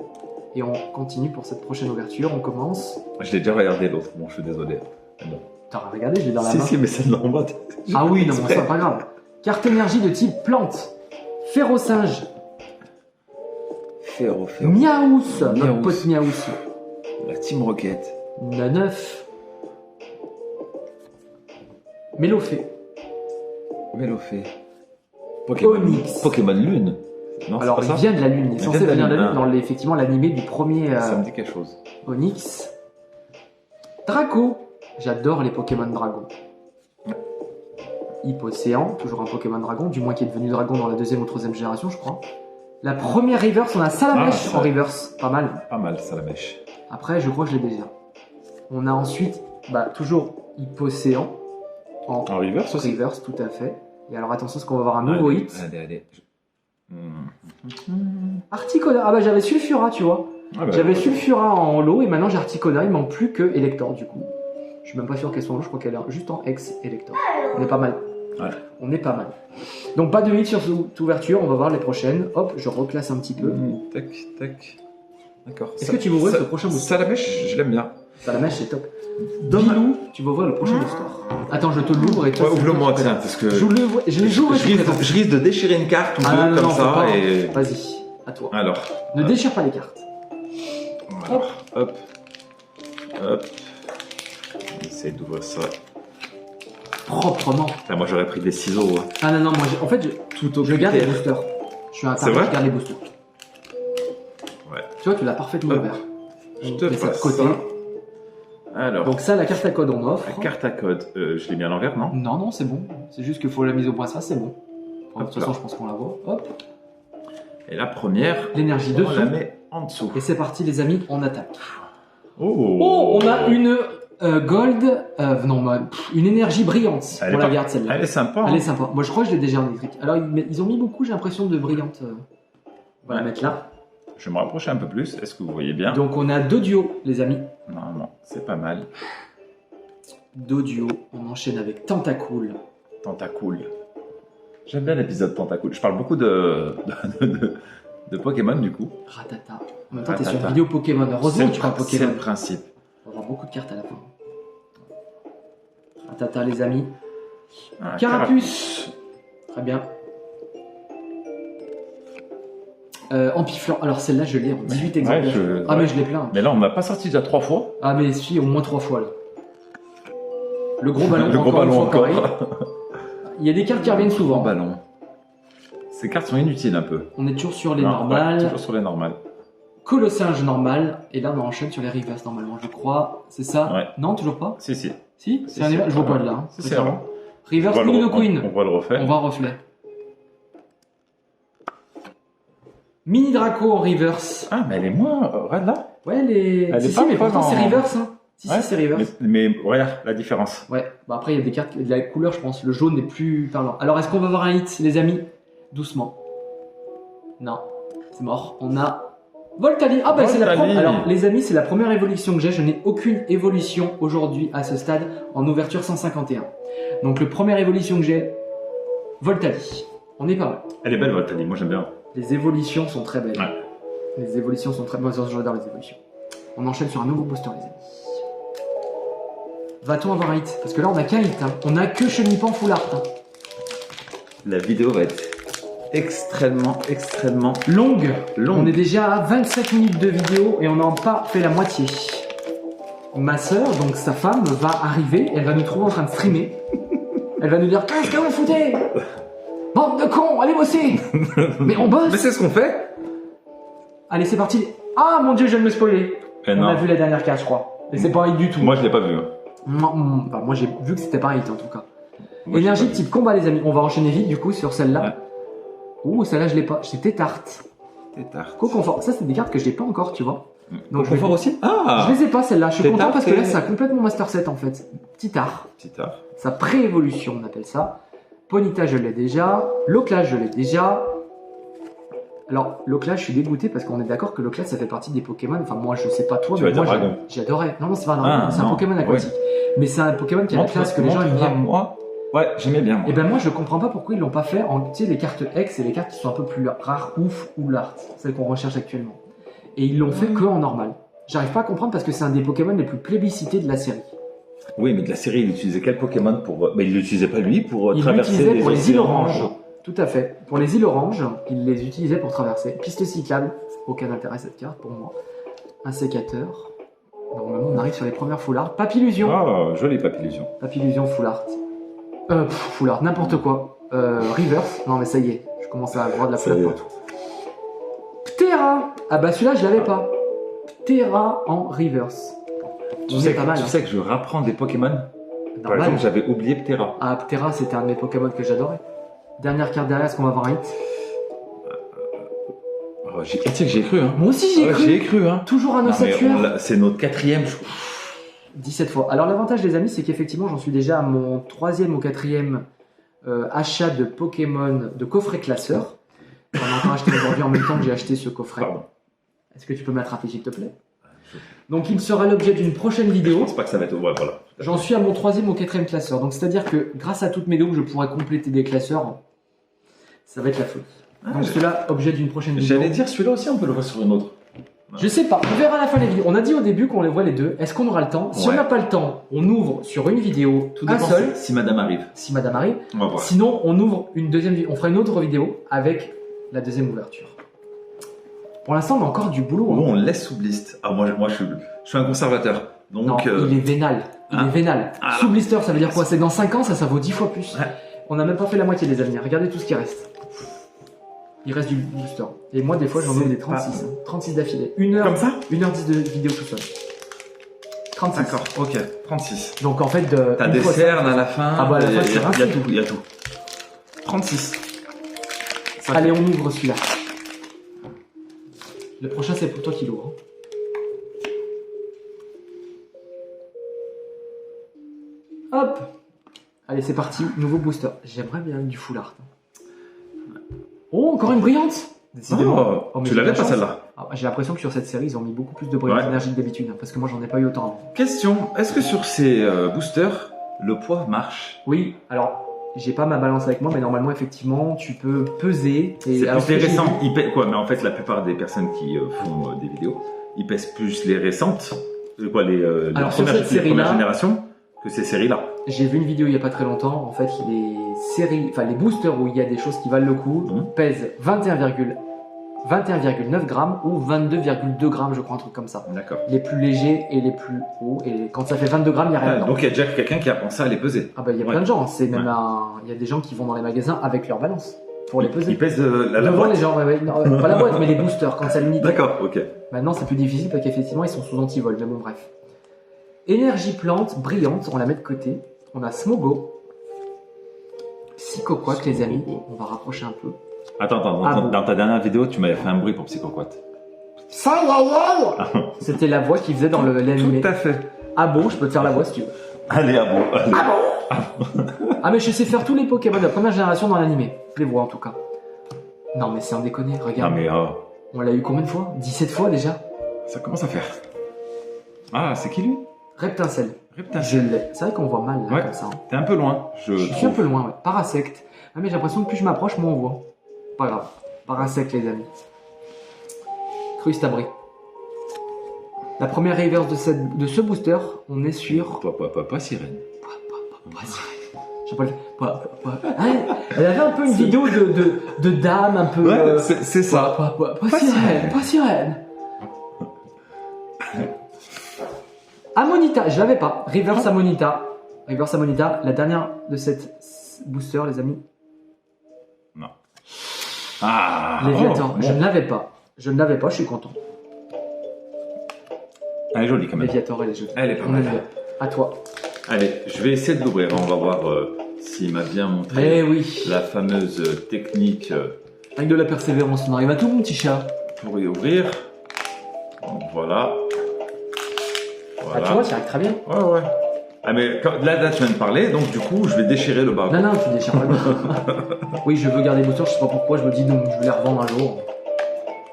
Et on continue pour cette prochaine ouverture. On commence. Je l'ai déjà regardé l'autre. Bon, je suis désolé. Mais bon. T'as regardé, je l'ai dans la Si, main. si, mais celle-là en bas. Ah oui, non, c'est pas grave. Carte énergie de type plante. Férocinge. Féro. Miaous. Notre Miaous. pote Miaous. La Team Rocket. Naneuf. Mélofée. Mélofée. Pokémon. Onyx. Pokémon Lune. Non, Alors, c'est il pas ça. vient de la Lune. Il est Il censé vient de la venir de la Lune, Lune dans effectivement l'animé du premier Ça me dit quelque chose. Onyx. Draco. J'adore les Pokémon Dragon. Hypocéan, toujours un Pokémon Dragon, du moins qui est devenu Dragon dans la 2e ou 3e génération, je crois. La première reverse, on a Salamèche Ah, ça. en reverse, pas mal. Pas mal, ça la mèche. Après, je crois que je l'ai déjà. On a ensuite, toujours Hypocéan en En reverse aussi. reverse, tout à fait. Et alors attention, parce qu'on va avoir un nouveau hit. Allez. Articola, ah bah j'avais Sulfura, tu vois. Ah bah, J'avais Sulfura en lot et maintenant j'ai Articola, il manque plus que Elector du coup. Je suis même pas sûr qu'elle soit en lot, je crois qu'elle est juste en ex-Elector. On est pas mal. Ouais. On est pas mal. Donc pas de hit sur cette ouverture, on va voir les prochaines. Hop, je reclasse un petit peu. Tac, tac. D'accord. Est-ce que tu veux ouvrir ce prochain booster? Ça la mèche, je l'aime bien. Ça la mèche, c'est top. Bilou, tu vas ouvrir le prochain booster. Attends, je te l'ouvre et toi. Ouais, c'est ouvre-le-moi, toi qui tiens, présentes. parce que Je l'ouvre, je les ouvre et tu présentes. je risque de déchirer une carte ou Ah deux non, comme faut ça pas. et. Vas-y, à toi. Alors. Ne déchire pas les cartes. Hop. Hop. Hop. Essaye d'ouvrir ça. Proprement. Ah, moi j'aurais pris des ciseaux. Hein. Ah non, moi en fait, Tout au je garde les critère. boosters. Je suis un C'est taré, vrai je garde les boosters. Ouais. Tu vois, tu l'as parfaitement Hop. ouvert. Je On te met ça de passe côté. ça. Alors. Donc ça, la carte à code, on m'offre. La carte à code, je l'ai mis à l'envers, non? Non, c'est bon. C'est juste qu'il faut la mise au point, ça, c'est bon. De Hop toute façon, là. je pense qu'on la voit. Hop. Et la première, L'énergie on dessous. la met en dessous. Et c'est parti, les amis, on attaque. Oh, Oh, on a une gold. Une énergie brillante. Elle On est la pas- garde celle-là. Elle est sympa. Elle hein. est sympa. Moi, je crois que je l'ai déjà en électrique. Alors, ils ont mis beaucoup, j'ai l'impression, de brillante. On va la Ouais. mettre là. Je vais me rapprocher un peu plus. Est-ce que vous voyez bien? Donc, on a 2 duos, les amis. Non, c'est pas mal. Doduo, on enchaîne avec Tentacool. Tentacool. J'aime bien l'épisode Tentacool. Je parle beaucoup de Pokémon du coup. Ratata. En même temps, t'es sur Ratata. une vidéo Pokémon. Heureusement que tu parles C'est Pokémon. le principe. On va avoir beaucoup de cartes à la fin. Ratata, les amis. Ah, Carapuce. Très bien. Ampiflore. Alors celle-là, je l'ai en 18 exemplaires. Ah, mais je l'ai plein. Mais là, on m'a pas sorti déjà 3 fois. Ah, mais si, au moins 3 fois là. Le gros ballon, Le gros encore une ballon fois, encore. pareil. Il y a des cartes qui reviennent souvent. Gros ballon. Ces cartes sont inutiles un peu. On est toujours sur les Non, normales. ouais, toujours sur les normales. Colossinge normal. Et là, on enchaîne sur les reverse normalement, je crois. C'est ça? Ouais. Non, toujours pas? Si, si. Si? Si, C'est un si. animal? Je vois pas de là. Hein. Si, C'est c'est ça. vrai. Reverse On Mino on Queen. va le refaire. On va reflet. Mini Draco en reverse. Ah, mais elle est moins. Regarde là. Ouais, les. Elle est Si, pas mais pourtant folle c'est en- reverse. Hein. Si, Ouais, c'est reverse. mais regarde la différence. Ouais, bah après il y a des cartes, de la couleur je pense, le jaune n'est plus parlant. Alors est-ce qu'on va avoir un hit les amis? Doucement. Non, c'est mort. On a Voltali. Ah bah c'est la Voltali. première. Alors les amis, c'est la première évolution que j'ai. Je n'ai aucune évolution aujourd'hui à ce stade en ouverture 151. Donc le première évolution que j'ai, Voltali. On est pas mal. Elle est belle, Voltali. Moi, j'aime bien. Les évolutions sont très belles. Ouais. Les évolutions sont très belles. Moi j'adore les évolutions. On enchaîne sur un nouveau booster les amis. Va-t-on avoir un hit? Parce que là on a qu'un hit. Hein. On a que Chenipan Full Art. Hein. La vidéo va être extrêmement Longue. longue. On est déjà à 27 minutes de vidéo et on n'a pas fait la moitié. Ma sœur, donc sa femme, va arriver, elle va nous trouver en train de streamer. Elle va nous dire: qu'est-ce que vous foutez? Bande de cons, allez bosser. Mais on bosse. Mais c'est ce qu'on fait. Allez, c'est parti. Ah mon dieu, je viens de me spoiler. Eh On non. a vu la dernière case, je crois. Et c'est pas un hit du tout. Moi, je l'ai pas vu. Hein. Moi j'ai vu que c'était pas un hit en tout cas. Moi, Énergie je de l'ai pas type combat, les amis. On va enchaîner vite du coup sur celle-là. Ouais. Ouh, celle-là je l'ai pas. J'ai Tétarte. vu. Tétard. Co-confort. Ça, c'est des cartes que je n'ai pas encore, tu vois. Donc, Confort aussi. Ah. Je les ai pas celle-là, je suis Tétard, content parce que là c'est- ça complète mon master set en fait. Petit art, Petit art. sa pré-évolution on appelle ça. Ponyta je l'ai déjà, Loclage je l'ai déjà. Alors Loclage je suis dégoûté parce qu'on est d'accord que Loclage ça fait partie des Pokémon, enfin moi je sais pas toi Tu mais vas dire moi dragon. j'adorais. Non c'est pas un dragon, Ah, c'est un non. Pokémon aquatique. Mais c'est un Pokémon qui a la classe que les gens aiment bien. Moi. Ouais, j'aimais bien. Moi. Et ben moi je comprends pas pourquoi ils l'ont pas fait en, tu sais, les cartes X et les cartes qui sont un peu plus rares, ouf ou l'art, celles qu'on recherche actuellement. Et ils l'ont fait que en normal. J'arrive pas à comprendre parce que c'est un des Pokémon les plus plébiscités de la série. Oui, mais de la série, il utilisait quel Pokémon pour. Mais il l'utilisait pas lui pour Il traverser l'utilisait les pour les îles océans. oranges. Tout à fait. Pour les îles oranges, il les utilisait pour traverser. Piste cyclable, aucun intérêt cette carte pour moi. Un sécateur. Normalement on arrive sur les premières full art. Papillusion. Ah, jolie papillusion. Papillusion full art. Full art, n'importe quoi. Reverse. Non mais ça y est, je commence à avoir de la Ça y flotte est. partout. Ptera. Ah bah celui-là je l'avais pas. Ptera en reverse. Tu On sais, est pas mal. tu hein. sais que je rapprends des Pokémon. Par Normal. exemple, j'avais oublié Ptera. Ah, Ptera, c'était un de mes Pokémon que j'adorais. Dernière carte derrière, est-ce qu'on va avoir un hit? Oh, tu sais que j'ai cru, hein. Moi aussi j'y ai Ouais, cru. j'y ai cru, hein. Toujours un Non, mais ossature. c'est notre 4e, je crois. 17 fois. Alors l'avantage les amis, c'est qu'effectivement j'en suis déjà à mon 3e ou 4e achat de Pokémon de coffret classeur. J'en ai encore acheté aujourd'hui en même temps que j'ai acheté ce coffret. Pardon. Est-ce que tu peux m'attraper s'il te plaît? Donc il sera l'objet d'une prochaine Je vidéo. pense pas que ça va être. Ouais, voilà. J'en suis à mon 3e ou 4e classeur. Donc c'est-à-dire que grâce à toutes mes doubles, je pourrais compléter des classeurs. Ça va être la folie. Donc cela, objet d'une prochaine vidéo. J'allais dire, celui-là aussi, on peut le voir sur une autre. Je sais pas, on verra à la fin des vidéos. On a dit au début qu'on les voit les deux. Est-ce qu'on aura le temps? Si Ouais. on n'a pas le temps, on ouvre sur une vidéo, Tout un dépend seul, si madame arrive. si madame arrive. On va voir. Sinon, on ouvre une deuxième vidéo. On fera une autre vidéo avec la deuxième ouverture. Pour l'instant, on a encore du boulot. hein. Bon, on laisse sous blist. Ah, moi, je suis un conservateur. Donc, Non, il est vénal. Il ah. est vénal. Ah. Sous blister, ça veut dire quoi? C'est dans 5 ans, ça vaut 10 fois plus. Ouais. On n'a même pas fait la moitié des avenir. Regardez tout ce qui reste. Il reste du booster. Et moi, des fois, j'en ouvre des 36. pas- hein. 36 d'affilée. 1 heure, Comme ça 1h10 de vidéo tout seul. 36. D'accord, ok. 36. Donc en fait, T'as une des fois ça- cernes à la fin. Ah bah, à la fin, il y c'est a rincé. tout, il y a tout. 36. Ça Allez, fait- on ouvre celui-là. Le prochain, c'est pour toi qui l'ouvre. Hop. Allez, c'est parti. Nouveau booster. J'aimerais bien du full art. Oh, encore une brillante. Décidément. Oh, mais tu j'ai l'avais de la pas chance. celle-là? Ah, j'ai l'impression que sur cette série, ils ont mis beaucoup plus de brillance Ouais. d'énergie que d'habitude, hein, parce que moi, j'en ai pas eu autant. Question, est-ce que sur ces boosters, le poids marche? Oui, alors, j'ai pas ma balance avec moi, mais normalement, effectivement, tu peux peser. C'est alors, plus les ce que j'ai récentes. vu- Ils pèsent quoi? Mais en fait, la plupart des personnes qui font des vidéos, ils pèsent plus les récentes, les Alors, sur premières, cette les premières série-là- générations, que ces séries-là. J'ai vu une vidéo il y a pas très longtemps. En fait, les séries, enfin les boosters où il y a des choses qui valent le coup pèsent 21,9 grammes ou 22,2 grammes, je crois, un truc comme ça. D'accord. Les plus légers et les plus hauts. Et quand ça fait 22 grammes, il n'y a rien Ah, dedans. donc il y a déjà quelqu'un qui a pensé à les peser. Ah bah il y a Ouais. plein de gens. C'est même Ouais. il y a des gens qui vont dans les magasins avec leur balance pour les peser. Ils pèsent la Devant boîte. les gens, ouais, ouais. Non, pas la boîte, mais les boosters quand ça limite. D'accord, ok. Maintenant, c'est plus difficile parce qu'effectivement, ils sont sous antivol. Mais bon, bref. Énergie plante brillante, on la met de côté. On a Smogo. Psychoquack, les amis. On va rapprocher un peu. Attends, Ah bon. dans ta dernière vidéo, tu m'avais fait un bruit pour Psychoquat. C'était la voix qu'il faisait dans l'animé. Tout à fait. Ah bon, je peux te faire la voix si tu veux. Allez, à bon. Allez. Ah mais je sais faire tous les Pokémon de la première génération dans l'animé. Les voix en tout cas. Non mais c'est un déconner, Non regarde. mais On l'a eu combien de fois 17 fois déjà. ça commence à faire. Ah, c'est qui lui? Reptincelle. Reptile. Je l'ai. C'est vrai qu'on voit mal là Ouais. comme ça. hein. T'es un peu loin, je Je suis un trouve. peu loin, ouais. Parasect. Ah mais j'ai l'impression que plus je m'approche, moins on voit. Pas grave. Parasect les amis. Crustabri. La première reverse de ce booster, on est sur... Pas sirène. Je sais pas le... Ah, elle avait un peu une vidéo de dame, un peu... Ouais, c'est ça. Pas sirène, pas sirène. Amonita, je l'avais pas. Reverse Amonita. Reverse Amonita, la dernière de cette booster, les amis. Ah. Léviator, oh, je bon. ne l'avais pas. Je ne l'avais pas, je suis content. Elle est jolie quand même. Léviator, elle est jolie. Elle est pas On mal. aime bien. À toi. Allez, je vais essayer de l'ouvrir. On va voir s'il m'a bien montré Eh oui. la fameuse technique Avec de la persévérance, on arrive à tout, mon petit chat. pour y ouvrir. Donc, voilà. Ah, tu vois, ça arrive très bien. Ouais. Ah mais là tu viens de parler, donc du coup je vais déchirer le barreau. Non, non, tu déchires pas le Oui, je veux garder les boosters, je sais pas pourquoi, je me dis non, je vais les revendre un jour.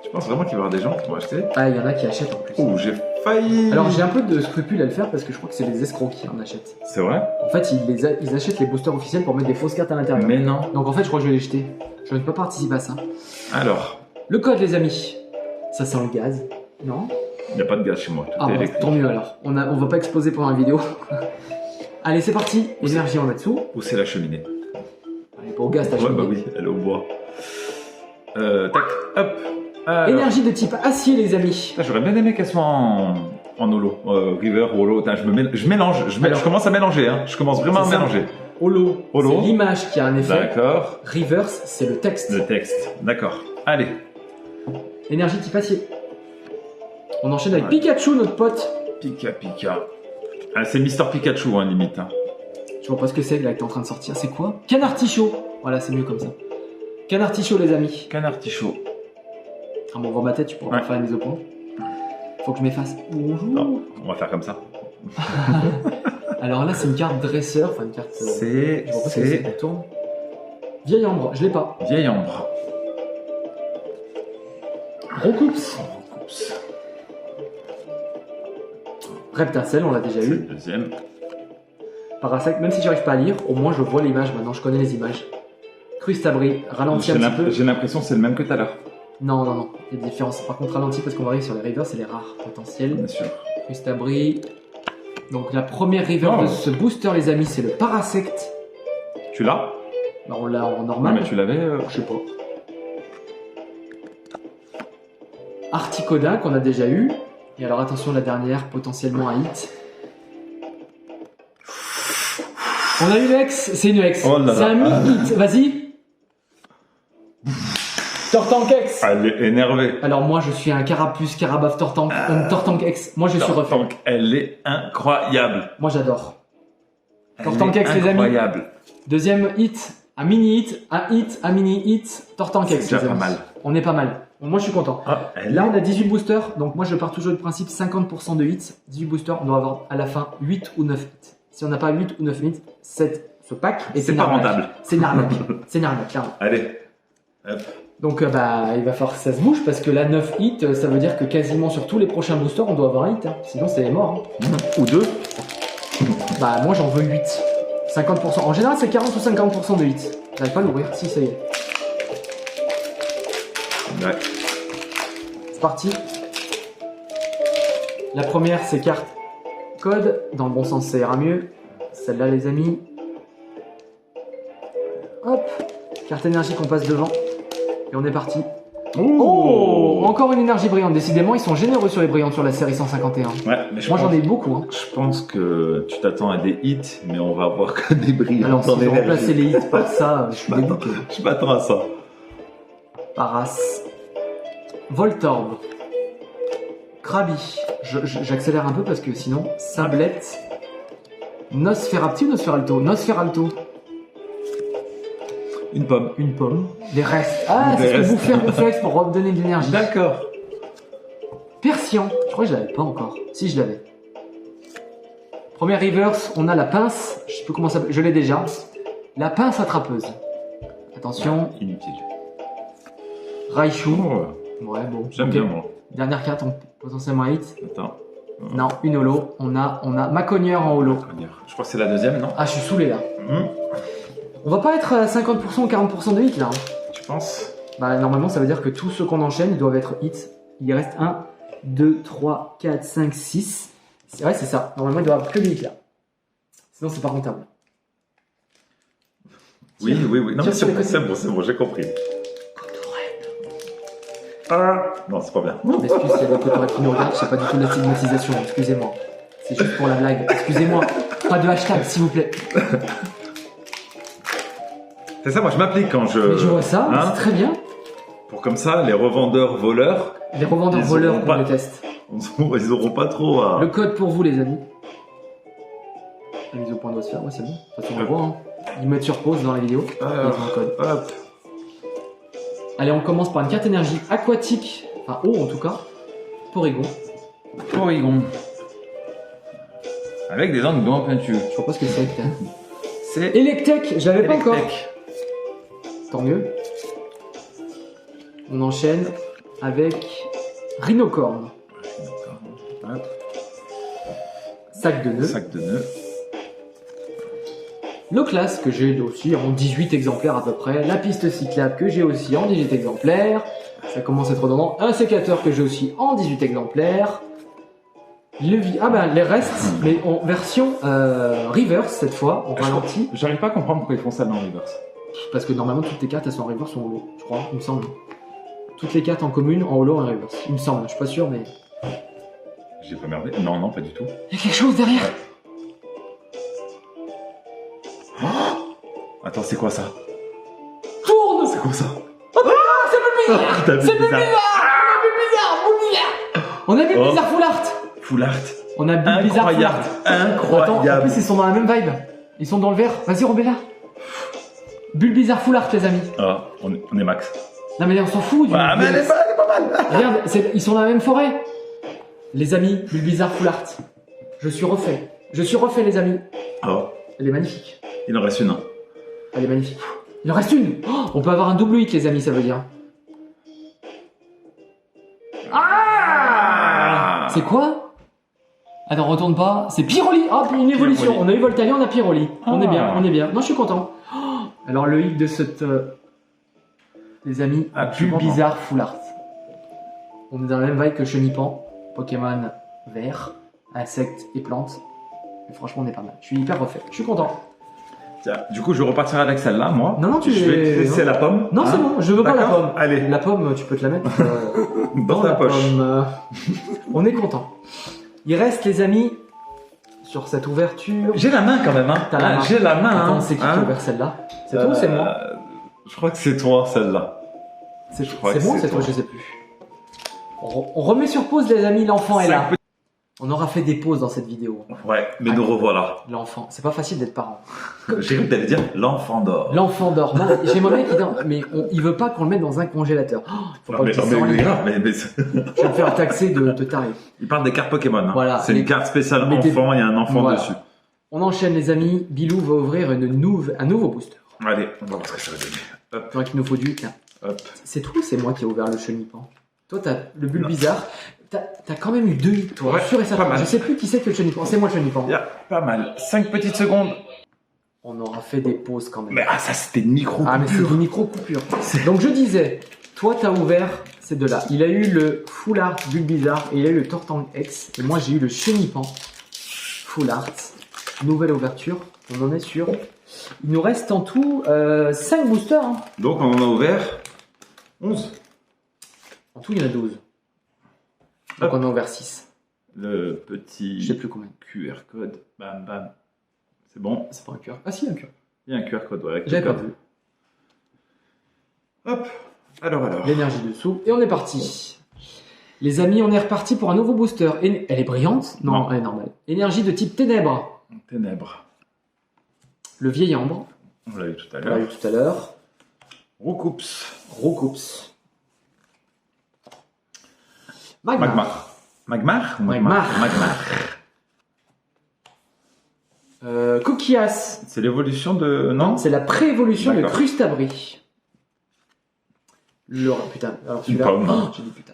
Tu penses vraiment qu'il va y avoir des gens qui vont acheter? Ah, il y en a qui achètent en plus. Oh, j'ai failli. Alors j'ai un peu de scrupule à le faire parce que je crois que c'est les escrocs qui en achètent. C'est vrai? En fait, ils achètent les boosters officiels pour mettre des fausses cartes à l'intérieur. Mais non. Donc en fait, je crois que je vais les jeter. Je ne peux pas participer à ça. Alors, Le code, les amis. Ça sent le gaz. Non? il n'y a pas de gaz chez moi, tout Ah est bon, électrique. tant mieux alors. On va pas exploser pendant la vidéo. Allez, c'est parti. Énergie, on va dessous. Ou c'est la cheminée? Allez, pas au gaz, ta Ouais, cheminée. bah oui, elle est au bois. Tac, hop. Alors. Énergie de type acier, les amis. Putain, j'aurais bien aimé qu'elle soit en holo. River, holo. Putain, je mélange. Alors. Je commence à mélanger. Hein. Je commence vraiment à C'est ça. mélanger. Holo, Holo. c'est l'image qui a un effet. D'accord. Reverse, c'est le texte. Le texte. D'accord. Allez. Énergie type acier. On enchaîne avec Ouais. Pikachu, notre pote. Pika. Ah, c'est Mister Pikachu, hein, limite. Hein. Je vois pas ce que c'est là que t'es en train de sortir. C'est quoi? Canartichaud. Voilà, c'est mieux comme ça. Canartichaud, les amis. Canard Tichaud. Ah bon, on voit ma tête, tu pourras Ouais. pas faire la mise au point. Faut que je m'efface. Bonjour. Non, on va faire comme ça. Alors là, c'est une carte dresseur. Enfin, une carte. C'est. Je vois pas ce que c'est. Elle tourne. Vieille ambre, je l'ai pas. Vieille ambre. Roucoups. Oups. Reptincelle, on l'a déjà C'est le eu. deuxième. Parasect, même si j'arrive pas à lire, au moins je vois l'image maintenant, je connais les images. Crustabri, ralenti un petit peu. J'ai l'impression que c'est le même que tout à l'heure. Non, il y a des différences. Par contre, ralenti parce qu'on arrive sur les rivers, c'est les rares potentiels. Bien sûr. Crustabri. Donc la première river Oh. de ce booster, les amis, c'est le Parasect. Tu l'as? Bah, on l'a en Non, normal. mais tu l'avais. Je sais pas. Articoda qu'on a déjà eu. Et alors attention, la dernière, potentiellement un hit. On a une ex, c'est une ex. Oh là là. C'est un mid-hit, vas-y. Tortank X. Elle est énervée. Alors moi je suis un Carapuce, Carabaf, Tortank, Tortank X. Moi je suis refait. Tortank, elle est incroyable. Moi j'adore. Elle Tortank est X, les amis. Incroyable. Deuxième hit, un mini hit, un mini hit, Tortank C'est X. déjà les pas amis. mal. On est pas mal. Bon, moi je suis content. Ah, elle Là on a 18 boosters, donc moi je pars toujours du principe 50% de hits. 18 boosters, on doit avoir à la fin 8 ou 9 hits. Si on n'a pas 8 ou 9 hits, ce pack est C'est une pas arnaque. rentable. C'est une arnaque. C'est une arnaque, clairement. Allez. Hop. Donc bah il va falloir que ça se bouge parce que là 9 hits, ça veut dire que quasiment sur tous les prochains boosters on doit avoir un hit, hein. Sinon c'est mort. Hein. Ou 2. Bah moi j'en veux 8. 50%. En général c'est 40 ou 50% de hits. J'arrive pas à l'ouvrir, si ça y est. Ouais. C'est parti. La première c'est carte code. Dans le bon sens ça ira mieux. Celle-là les amis. Hop. Carte énergie qu'on passe devant. Et on est parti. Oh, encore une énergie brillante. Décidément, ils sont généreux sur les brillantes sur la série 151. Ouais, mais moi, j'en ai beaucoup. Hein. Je pense que tu t'attends à des hits, mais on va avoir que des brillants. Alors, si on remplacer les hits par ça, je suis dégoûté. Je m'attends à ça. Paras. Voltorb. Krabi. J'accélère un peu parce que sinon, Sablette. Nosferapti ou Nosferalto? Nosferalto. Une pomme. Une pomme. Des restes. Ah, c'est ce que vous faire réflexe pour redonner de l'énergie. D'accord. Persian. Je crois que je l'avais pas encore. Si, je l'avais. Première reverse, on a la pince. Je sais plus comment ça s'appelle. Je l'ai déjà. La pince attrapeuse. Attention. Inutile. Raichu. Oh, Ouais, bon. j'aime Ok. bien, moi. Dernière carte, on potentiellement hit. Attends. Non, une holo. On a Maconieur en holo. Je crois que c'est la deuxième, non? Ah, je suis saoulé là. On va pas être à 50% ou 40% de hit là. Hein. Tu penses? Bah, normalement, ça veut dire que tous ceux qu'on enchaîne, ils doivent être hits. Il reste 1, 2, 3, 4, 5, 6. C'est vrai, c'est ça. Normalement, il doit y avoir que des hits là. Sinon, c'est pas rentable. Oui, oui, oui. Non, mais Tire sur les c'est bon, j'ai compris. Ah non, c'est pas bien. Je m'excuse s'il y a des cotorettes qui nous regardent, je sais pas du tout de la stigmatisation, excusez-moi. C'est juste pour la blague, excusez-moi. Pas de hashtag, s'il vous plaît. C'est ça, moi je m'applique quand je... Mais je vois ça, Hein, c'est très bien. pour comme ça, les revendeurs voleurs, Les revendeurs Ils voleurs auront qu'on pas- déteste. ils auront pas trop à... Le code pour vous, les amis. La mise au point doit se faire, ouais, c'est bon. De toute façon, on le voit. Hein. Ils mettent sur pause dans la vidéo. Ils ont le code. Hop. Allez, on commence par une carte énergie aquatique. Enfin, eau en tout cas. Porygon. Porygon. Avec des angles en peinture. Je vois pas ce que c'est. Putain. C'est Electek, je l'avais pas encore. Electek. Tant mieux. On enchaîne avec Rhinocorn. Hop. Sac de nœuds. Sac de nœuds. Loclas, que j'ai aussi en 18 exemplaires à peu près. La piste cyclable, que j'ai aussi en 18 exemplaires. Ça commence à être redondant. Un sécateur, que j'ai aussi en 18 exemplaires. Ah ben, les restes, mais en version reverse cette fois, en ralenti. J'arrive pas à comprendre pourquoi ils font ça dans reverse. Parce que normalement, toutes les cartes, elles sont en reverse ou en holo, je crois, il me semble. Toutes les cartes en commune, en holo, en reverse. Il me semble, je suis pas sûr, mais... J'ai pas merdé? Non, non, pas du tout. Il y a quelque chose derrière. Attends, c'est quoi ça? Tourne. C'est quoi ça? C'est plus bizarre. T'as vu C'est plus bizarre. On a Bulbizarre Full Art. Full art. On a Bulbizarre Full Art. Incroyable. Attends, en plus, ils sont dans la même vibe. Ils sont dans le vert. Vas-y, remets-la. Bulbizarre Full Art, les amis. Ah, on est max. Non, mais on s'en fout. Ah, mais elle est pas mal. Regarde, ils sont dans la même forêt. Les amis, Bulbizarre Full Art. Je suis refait, les amis. Oh, Elle est magnifique. il en reste une. Elle est magnifique. Il en reste une. Oh, on peut avoir un double hit, les amis, ça veut dire. Ah! C'est quoi? Attends, retourne pas. C'est Pyroli. Ah, une évolution. Pyroli. On a eu Voltalion, on a Pyroli. On est bien, Ah. on est bien. Non, je suis content. Oh, alors, le hit de cette... les amis, Ah, je suis Bulbizarre Full Art. On est dans la même vibe que Chenipan. Pokémon vert, insectes et plantes. Et franchement, on est pas mal. Je suis hyper refait. Je suis content. Tiens, du coup, je repartirai avec celle-là, moi. Non, non, tu Je vais te es- laisser la pomme. Non, c'est Hein? bon. Je veux pas la D'accord. pomme. Allez. La pomme, tu peux te la mettre Dans ta la poche. pomme. On est content. Il reste, les amis, sur cette ouverture. J'ai la main quand même, hein. T'as la main. J'ai la main. Attends, hein. c'est qui Hein? qui a ouvert celle-là? C'est toi ou c'est moi? Je crois que c'est toi, celle-là. C'est crois c'est que moi ou c'est c'est toi? toi. Je sais plus. On remet sur pause, les amis. L'enfant est là. On aura fait des pauses dans cette vidéo. Ouais, mais nous revoilà. L'enfant. C'est pas facile d'être parent. J'ai cru que t'allais dire l'enfant d'or. L'enfant dort. Non, j'ai mon mec qui dort. Mais il veut pas qu'on le mette dans un congélateur. Oh, faut pas que tu mais sens grave, mais Je vais me faire taxer de taré. il parle des cartes Pokémon. Hein. Voilà, C'est les- une carte spéciale mettez- enfant, il y a un enfant Voilà. dessus. On enchaîne, les amis. Bilou va ouvrir un nouveau booster. Allez, on va voir ce que ça va donner. Hop. Donc il nous faut du. Tiens. Hop. C'est toi ou c'est moi qui ai ouvert le chenipan? Toi, t'as le bulle bizarre. T'as quand même eu 2 hits, toi. Ouais, Sûr et certain. pas mal. Je sais plus qui c'est que le chenipan. C'est moi le chenipan. Il y a pas mal. 5 petites secondes. On aura fait des pauses quand même. Mais ça c'était une micro Ah, mais c'est une micro-coupure. Donc je disais, toi t'as ouvert ces deux-là. Il a eu le Full Art Bulle Bizarre et il a eu le Tortank X. Et moi j'ai eu le Chenipan Full Art. Nouvelle ouverture. On en est sur. Il nous reste en tout 5 boosters. Hein. Donc on en a ouvert 11. En tout, il y en a 12. Donc Hop. on a ouvert 6. Le petit Je sais plus combien. QR code. Bam bam. C'est bon. C'est pas un cœur. Ah si, un cœur. Il y a un QR code. Ouais, J'avais pas vu. Hop. Alors. L'énergie dessous. Et on est parti. Les amis, on est reparti pour un nouveau booster. Elle est brillante? Non, elle est normale. Énergie de type ténèbres. Ténèbres. Le vieil ambre. On l'a eu tout à On l'a l'heure. eu tout à l'heure. Roucoups. Roucoups. Magmar. Magmar ou Magmar. Magmar. Coquillas. C'est l'évolution de... Non, C'est la pré-évolution de D'accord. Crustabri. Putain, alors Une celui-là... pomme. Oh, j'ai dit putain.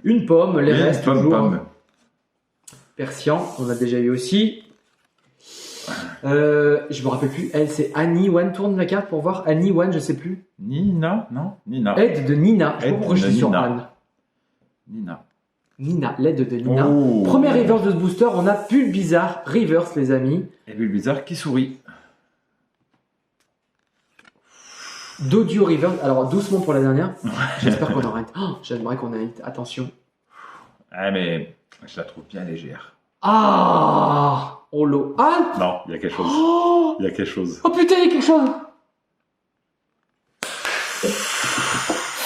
Une pomme, les Oui, restes pomme, toujours. pomme. Persian, on a déjà eu aussi. Je me rappelle plus. Elle, c'est Annie One. Tourne la carte pour voir. Annie One, je sais plus. Nina, non Nina. Aide de Nina. Je sais Aide pas pourquoi je de suis sur Nina. Anne. Nina. Nina, l'aide de Nina. Oh. Premier reverse de ce booster, on a Bulle Bizarre reverse, les amis. Et Bulle Bizarre qui sourit. Dodio reverse. Alors, doucement pour la dernière. J'espère qu'on aura un... Oh, j'aimerais qu'on ait un hit. Attention. Ah mais je la trouve bien légère. Ah, oh l'eau. Ah, Non, il y a quelque chose. oh, Il y a quelque chose. oh putain, il y a quelque chose.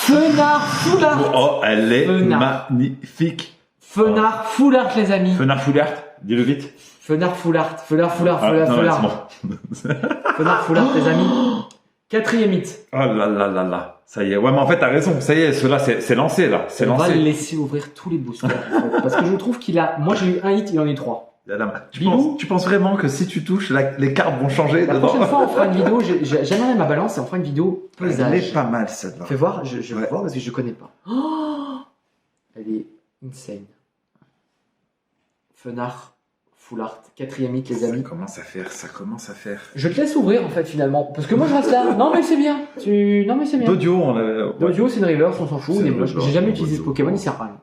Fenard Full Art. Oh, elle est Fenard. magnifique. Fenard Full Art, les amis. Fenard Foulard, dis-le vite. Fenard Full Art. Fenard Full Art. Ah, Fenard non, Full mais Art. c'est bon. Fenard Full Art, les amis. 4e hit. Oh là là là là. Ça y est. Ouais, mais en fait, t'as raison. Ça y est, ceux-là, c'est lancé, là. C'est On va le lancé. laisser ouvrir tous les boosters. en fait, parce que je trouve qu'il a... Moi, j'ai eu un hit, il en a eu 3. Bilou. Tu penses vraiment que si tu touches, les cartes vont changer La dedans? prochaine fois, on fera une vidéo. J'amènerai ma balance et on fera une vidéo Elle pesage. est pas mal, celle-là. Fais voir, je vais Ouais. voir parce que je connais pas. Oh, elle est insane. Fenard Full Art, 4e hit, les Ça amis. commence à faire. Je te laisse ouvrir en fait finalement. Parce que moi je reste là. Non mais c'est bien. Non mais c'est bien. Dodio, on l'a... Dodio c'est une reverse, on s'en fout. C'est Mais une moi, reverse, j'ai jamais on utilisé ce Dodio. Pokémon, il sert à rien.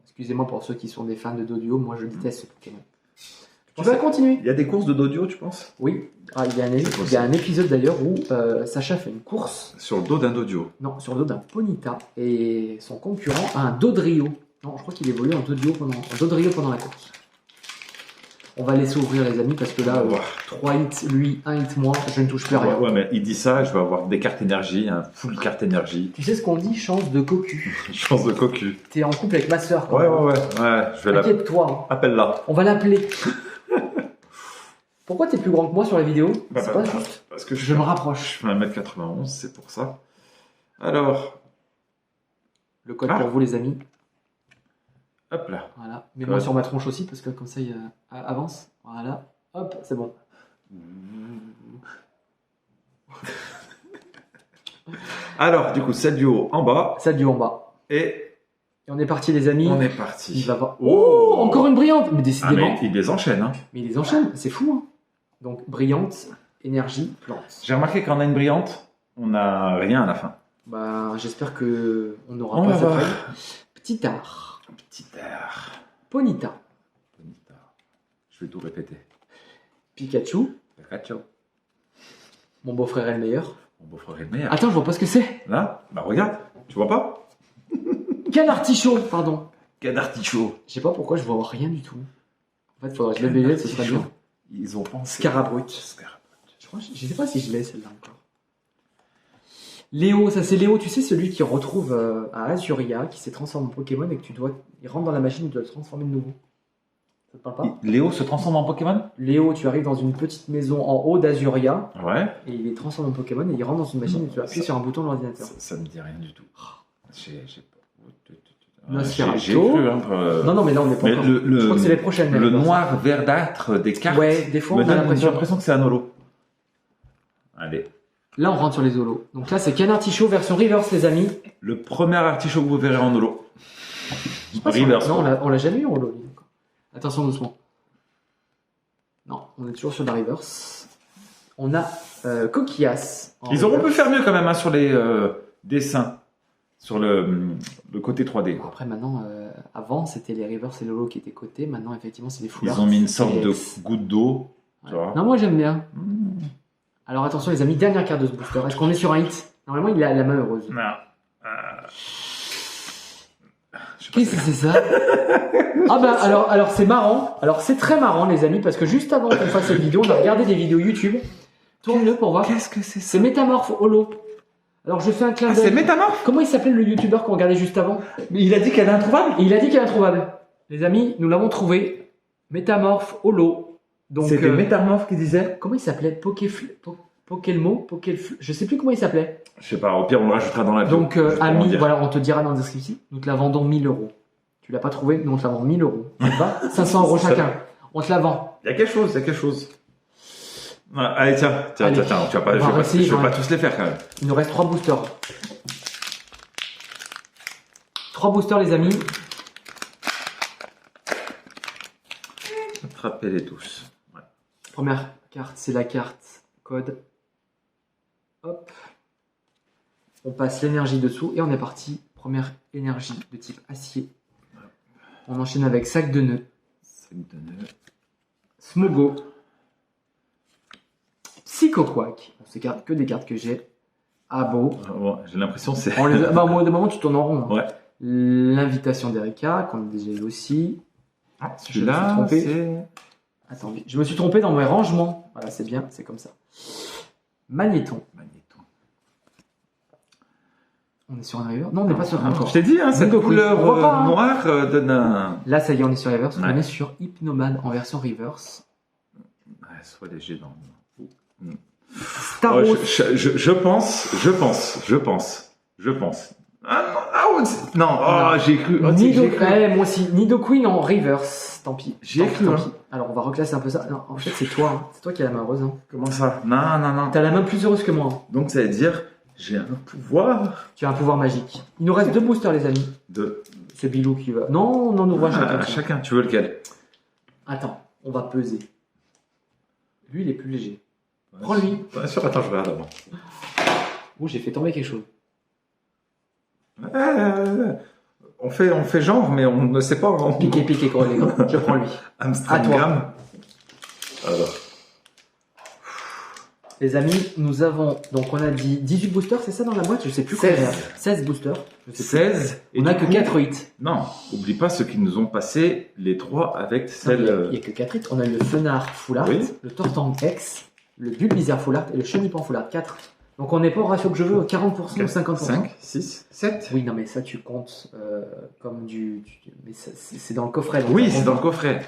Excusez-moi pour ceux qui sont des fans de Dodio, moi je déteste ce Pokémon. Tu vas continuer? Il y a des courses de Dodio, tu penses? Oui. Ah, il y possible. a un épisode d'ailleurs où Sacha fait une course, Sur le dos d'un Dodio. non, sur le dos d'un Ponyta et son concurrent a un Dodrio. Non, je crois qu'il évolue en Dodrio pendant la course. On va laisser ouvrir les amis parce que On là, va voir. 3 hits lui, 1 hit moi, je ne touche plus à rien. Ouais, mais il dit ça, je vais avoir des cartes énergie, un full carte énergie. Tu sais ce qu'on dit, chance de cocu. Chance de cocu. T'es en couple avec ma soeur quand Ouais, même. ouais, ouais. Je vais la... Inquiète-toi, hein. Appelle-la. On va l'appeler. Pourquoi t'es plus grand que moi sur la vidéo? Bah, C'est bah, pas bah, juste. Parce que Je me rapproche. fais 1m91, c'est pour ça. Alors, Le code Ah. pour vous les amis. hop là. Voilà. Mets-moi Ouais. sur ma tronche aussi parce que comme ça il avance. Voilà. Hop, c'est bon. Alors, du coup, c'est du haut en bas. Ça du en bas. Et Et on est parti les amis. on est parti. Il va voir. Oh, Oh, encore une brillante. Mais Ah, décidément. mais il les enchaîne. Hein. Mais il les enchaîne. C'est fou. Hein. Donc brillante, énergie, plante. J'ai remarqué quand on a une brillante, on n'a rien à la fin. Bah j'espère que on n'aura On pas va ça. voir. Petit art. Petit air. Ponyta. Bonita. Je vais tout répéter. Pikachu. Ciao. Mon beau-frère est le meilleur. Mon beau-frère est le meilleur. Attends, je vois pas ce que c'est. Là, bah regarde, tu vois pas? Quel artichaut, pardon. Quel artichaut. Je sais pas pourquoi je vois rien du tout. En fait, faudrait que je lève les lunettes, ce serait bien. Ils ont pensé. Scarabrut. Scarabrut. Je crois, je sais pas si je l'ai celle-là encore. Léo, ça c'est Léo, tu sais, celui qui retrouve à Azuria, qui s'est transformé en Pokémon et que il rentre dans la machine, tu dois le transformer de nouveau. Ça te parle pas? Léo se transforme en Pokémon? Léo, tu arrives dans une petite maison en haut d'Azuria Ouais. et il est transformé en Pokémon et il rentre dans une machine et tu appuies Ça- sur un bouton de l'ordinateur. Ça me dit rien du tout. J'ai pas. Nosferatu. J'ai cru, hein, Non, mais là on n'est pas mais encore. le- Je crois que c'est les prochaines. le les réponses. noir verdâtre des cartes Ouais, des fois me on a donne l'impression. l'impression que c'est un holo. Allez. Là, on rentre sur les holos. Donc là, c'est Canartichaud version reverse, les amis. Le premier artichaut que vous verrez en holo. Reverse. Non, on l'a jamais eu en holo. lui. Attention, doucement. Non, on est toujours sur la reverse. On a Coquillas. en Ils auraient pu reverse. faire mieux quand même hein, sur les dessins, sur le côté 3D. Bon, après, maintenant, avant, c'était les reverse et le holo qui étaient cotés. Maintenant, effectivement, c'est des full art. Ils ont mis une sorte Et- de goutte d'eau. tu vois. Non, moi, j'aime bien. Mmh. Alors, attention, les amis, dernière carte de ce booster. Est-ce qu'on est sur un hit? Normalement, il a la main heureuse. Non. Qu'est-ce que c'est ça? Ah bah alors c'est marrant. Alors c'est très marrant les amis parce que juste avant qu'on fasse cette vidéo, on a regardé des vidéos YouTube. Tourne-le pour voir. Qu'est-ce que c'est ça? C'est Métamorphe Holo. Alors je fais un clin Ah, d'œil. c'est Métamorphe. Comment il s'appelait le YouTuber qu'on regardait juste avant? Mais il a dit qu'elle est introuvable. Et il a dit qu'elle est introuvable. Les amis, nous l'avons trouvé. Métamorphe Holo. Donc C'était Métamorphe qui disait. comment il s'appelait? Pokelmo, je sais plus comment il s'appelait. Je sais pas, au pire on le rajoutera dans la vidéo. Donc juste pour en ami, dire. voilà, on te dira dans la description. Nous te la vendons 1000 €. Tu l'as pas trouvé, nous on te la vend 1000 €. Ça te va? 500 € chacun. On te la vend. Il y a quelque chose, il y a quelque chose. Voilà, allez, tiens, Allez. tu vas pas, On va essayer, je vais quand pas même. tous les faire quand même. Il nous reste 3 boosters. 3 boosters les amis. Attrapez-les tous. Ouais. Première carte, c'est la carte code. Hop. On passe l'énergie dessous et on est parti. Première énergie de type acier. On enchaîne avec sac de nœuds. Sac de nœuds. Smogo. Psychoquack. Bon, c'est que des cartes que j'ai. Abo. Bon, j'ai l'impression que c'est. Bah, au bout d'un moment, tu tournes en rond. Hein. Ouais. L'invitation d'Erika, qu'on a déjà eu aussi. Ah, Je me suis celui-là, trompé. c'est. Attends, je me suis trompé dans mes rangements. Voilà, c'est bien, c'est comme ça. Magnéton. Magnéto. On est sur un river? Non, on n'est pas sur un encore. Je t'ai dit, hein, cette Donc, couleur on voit pas, hein. noire donne un. Là, ça y est, on est sur reverse. Ouais. On est sur Hypnomane en version reverse. Ouais, sois léger dans. Staros. Oh, je pense. Ah non, non, oh, j'ai cru. Oh, Nido... j'ai cru. moi aussi. Nido Queen en reverse. Tant pis. J'y ai Tant cru, tant hein. pis. Alors, on va reclasser un peu ça. Non, en fait, c'est toi. Hein. C'est toi qui as la main heureuse. Hein. Comment ça? Non. T'as la main plus heureuse que moi. Hein. Donc ça veut dire, j'ai un pouvoir Tu as un pouvoir magique. Il nous reste 2 boosters, les amis. de. C'est Bilou qui va. Non, on en ouvre un chacun. Chacun, tu veux lequel? Attends, on va peser. Lui, il est plus léger. Prends-lui. Bien sûr, attends, je regarde avant. Ouh, j'ai fait tomber quelque chose. On fait genre, mais on ne sait pas. Piqué, gros, les gars. Je prends lui. Amsterdam. Alors, Les amis, nous avons, donc on a dit 18 boosters, c'est ça dans la boîte? Je sais plus combien. 16 boosters. Je sais plus. 16. On n'a que 4 hits. Non, oublie pas ceux qui nous ont passé les 3 avec Non, celle. il n'y a que 4 hits. On a eu le Fenard Full Art, Oui. le Tortang X, le Bulbizarre Full Art et le Chenipan Full Art. 4. Donc on n'est pas au ratio que je veux, 40% ou 50%. 5, 6, 7. Oui, non, mais ça tu comptes comme mais c'est dans le coffret. donc Oui, ça c'est compte dans le pas. coffret.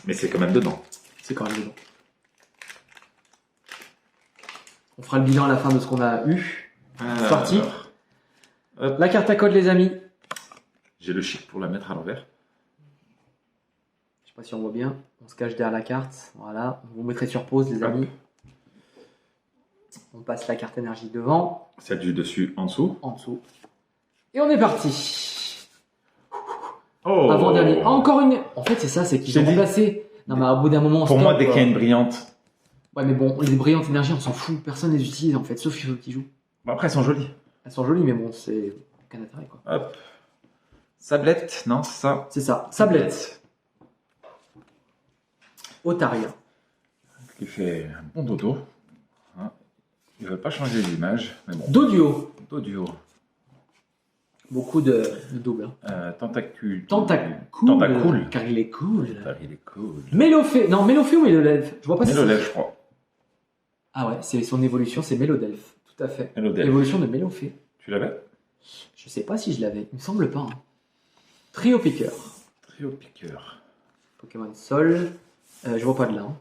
Mais c'est quand même dedans. C'est quand même dedans. On fera le bilan à la fin de ce qu'on a eu. C'est parti. Hop. La carte à code, les amis. J'ai le chic pour la mettre à l'envers. Je sais pas si on voit bien. On se cache derrière la carte. Voilà. Vous mettrez sur pause, les amis. On passe la carte énergie devant, Celle du dessus en dessous. en dessous. Et on est parti. Oh. Avant-dernier. Encore une. En fait, c'est ça, c'est qu'ils J'ai ont dit. remplacé. Non, mais au bout d'un moment, Pour stop, moi, dès quoi. qu'il y a une brillante. Ouais, mais bon, les brillantes énergies, on s'en fout. Personne les utilise, en fait, sauf ceux qui jouent. Bon, après, elles sont jolies. Elles sont jolies, mais bon, c'est aucun intérêt, quoi. Hop. Sablette, non, c'est ça. C'est ça. Sablette. Otaria. Qui fait un bon dodo. Hein. Ils veulent pas changer l'image, mais bon. Dodio. Dodio. Beaucoup de doubles. Hein. Tentacule. Tentacool. Tentacool. Car il est cool. Il est cool. Mélophée. Non, Mélophée ou Mélodelphe? Je vois pas si Mélodèle, je crois. Ah ouais, c'est son évolution, c'est Mélodelphe. Tout à fait. Mélodèle. Évolution de Mélophée. Tu l'avais? Je sais pas si je l'avais. Il me semble pas. Hein. Trio Piqueur. Trio piqueur. Pokémon Sol. Je vois pas de là. Hein.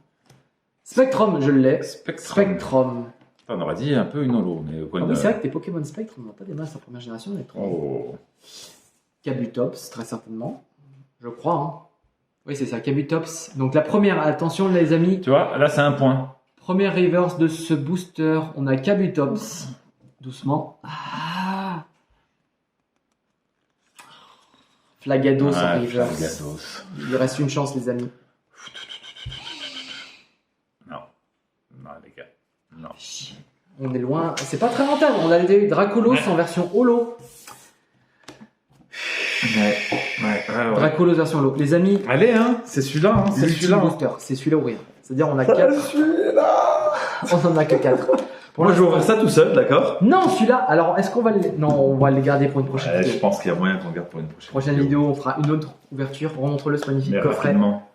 Spectrum, je l'ai. Spectrum. Spectrum. On aurait dit un peu une holo, mais Ah oui, c'est vrai que tes Pokémon Spectre, on n'a pas des masses en première génération. On est trop. Oh. Kabutops, très certainement. Je crois. Hein. Oui, c'est ça, Kabutops. Donc la première, attention les amis. Tu vois, là c'est un point. Première reverse de ce booster. On a Kabutops. Doucement. Ah. Flagados en reverse. Flagados. Il reste une chance, les amis. Non. Non, les gars. Non. On est loin. C'est pas très rentable. On a eu Dracolos en version holo. Ouais. Dracolos version holo. Les amis, Allez, hein, c'est celui-là, hein, c'est l'ultime celui-là. booster. C'est celui-là ou rien. C'est-à-dire, on a 4. Celui-là. On en a que 4. Moi, je vais ouvrir ça tout seul, d'accord? Non, celui-là. Alors, est-ce qu'on va les. Non, on va les garder pour une prochaine vidéo. Je pense qu'il y a moyen qu'on garde pour une prochaine Vidéo, on fera une autre ouverture. Remontre-le ce magnifique Mais coffret. rapidement.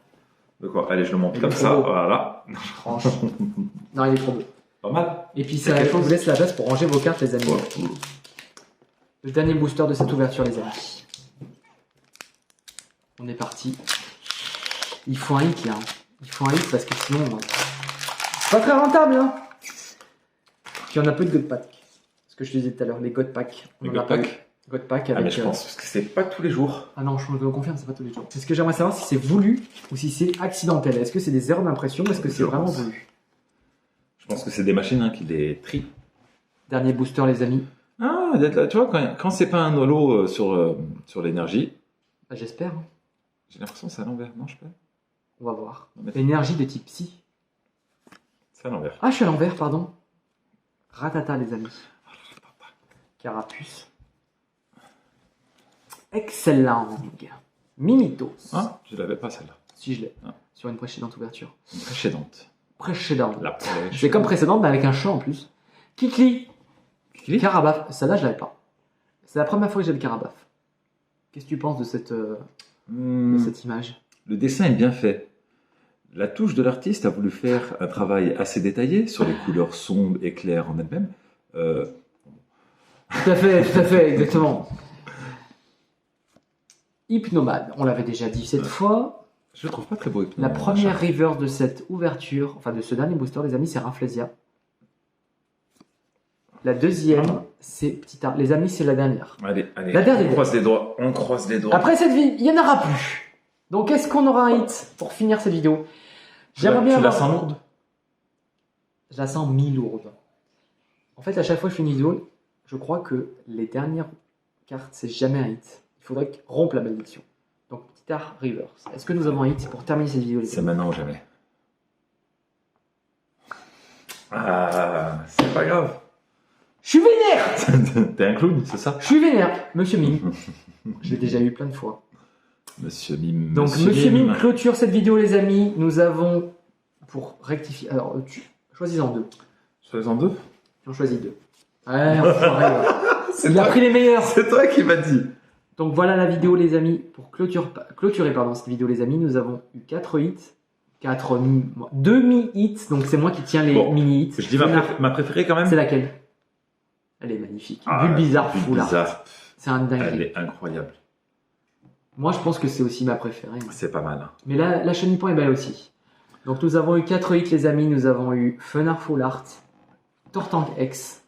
De quoi? Allez, je le monte Il comme est ça, trop beau. voilà. Tranche. Non, il est trop beau. Pas mal. Et puis, C'est ça quelque chose. vous laisse la place pour ranger vos cartes, les amis. Ouais. Le dernier booster de cette ouverture, les amis. On est parti. Il faut un hit, là. Il faut un hit parce que sinon. C'est pas très rentable, hein. Puis on a peu de God Pack. Ce que je te disais tout à l'heure, les God Pack. On Les en a God pas Pack eu. God Pack Ah, avec. mais je pense que c'est pas tous les jours. Ah non, je me confirme, c'est pas tous les jours. C'est ce que j'aimerais savoir si c'est voulu ou si c'est accidentel. Est-ce que c'est des erreurs d'impression ou est-ce que c'est Je vraiment pense. voulu? Je pense que c'est des machines hein, qui les trient. Dernier booster, les amis. Ah, tu vois, quand c'est pas un holo sur l'énergie, Bah, j'espère. Hein. j'ai l'impression que c'est à l'envers. Non, je sais pas. On va voir. Non, mais Énergie de type psy. c'est à l'envers. Ah, je suis à l'envers, pardon. Ratata, les amis. Carapuce. Excellent. Mimitos. Ah, je l'avais pas celle-là. Si je l'ai. Ah. Sur une précédente ouverture. Une précédente. Précédente. La prêche. C'est comme précédente, mais avec un chat en plus. Kikli. Kikli Carabaf. Celle-là, je l'avais pas. C'est la première fois que j'ai le Carabaf. Qu'est-ce que tu penses de cette image? Le dessin est bien fait. La touche de l'artiste a voulu faire un travail assez détaillé sur les couleurs sombres et claires en elles-mêmes. Tout à fait, exactement. Hypnomade, on l'avait déjà dit cette fois. Je le trouve pas très beau. La première reverse de cette ouverture, enfin de ce dernier booster, les amis, c'est Rafflesia. La deuxième, c'est Petit Art. Les amis, c'est la dernière. Allez, La dernière. on croise les doigts. On croise les doigts. Après cette vie, il n'y en aura plus. Donc, est-ce qu'on aura un hit pour finir cette vidéo? J'aimerais bien Tu la avoir- sens lourde? Je la sens mi-lourde. En fait, à chaque fois que je fais une vidéo, je crois que les dernières cartes, c'est jamais un hit. Il faudrait rompre la malédiction. Donc, Petit Art Reverse. Est-ce que nous avons un hit pour terminer cette vidéo, les C'est amis? maintenant ou jamais. Ah, c'est pas grave. Je suis vénère. T'es un clown, c'est ça? Je suis vénère. Monsieur Mime. Je l'ai déjà eu plein de fois. Monsieur Mime. Donc, Monsieur Mime clôture cette vidéo, les amis. Nous avons, pour rectifier... Alors, choisis-en deux. Sois en deux. J'en choisis deux. Ouais, enfoiré, ouais. Il a pris les meilleurs. C'est toi qui m'as dit. Donc voilà la vidéo, les amis. Pour clôturer cette vidéo, les amis, nous avons eu 4 hits. 2 mi-hits. Donc c'est moi qui tiens les Bon, mini-hits. Je dis ma préférée quand même. C'est laquelle? Elle est magnifique. Ah, Bulbizarre Bulbizarre. Full Art. C'est un Elle dingue. est incroyable. Moi, je pense que c'est aussi ma préférée. C'est pas mal. Hein. Mais là, la Chenipan est belle aussi. Donc nous avons eu 4 hits, les amis. Nous avons eu Fenard Full Art, Tortank X,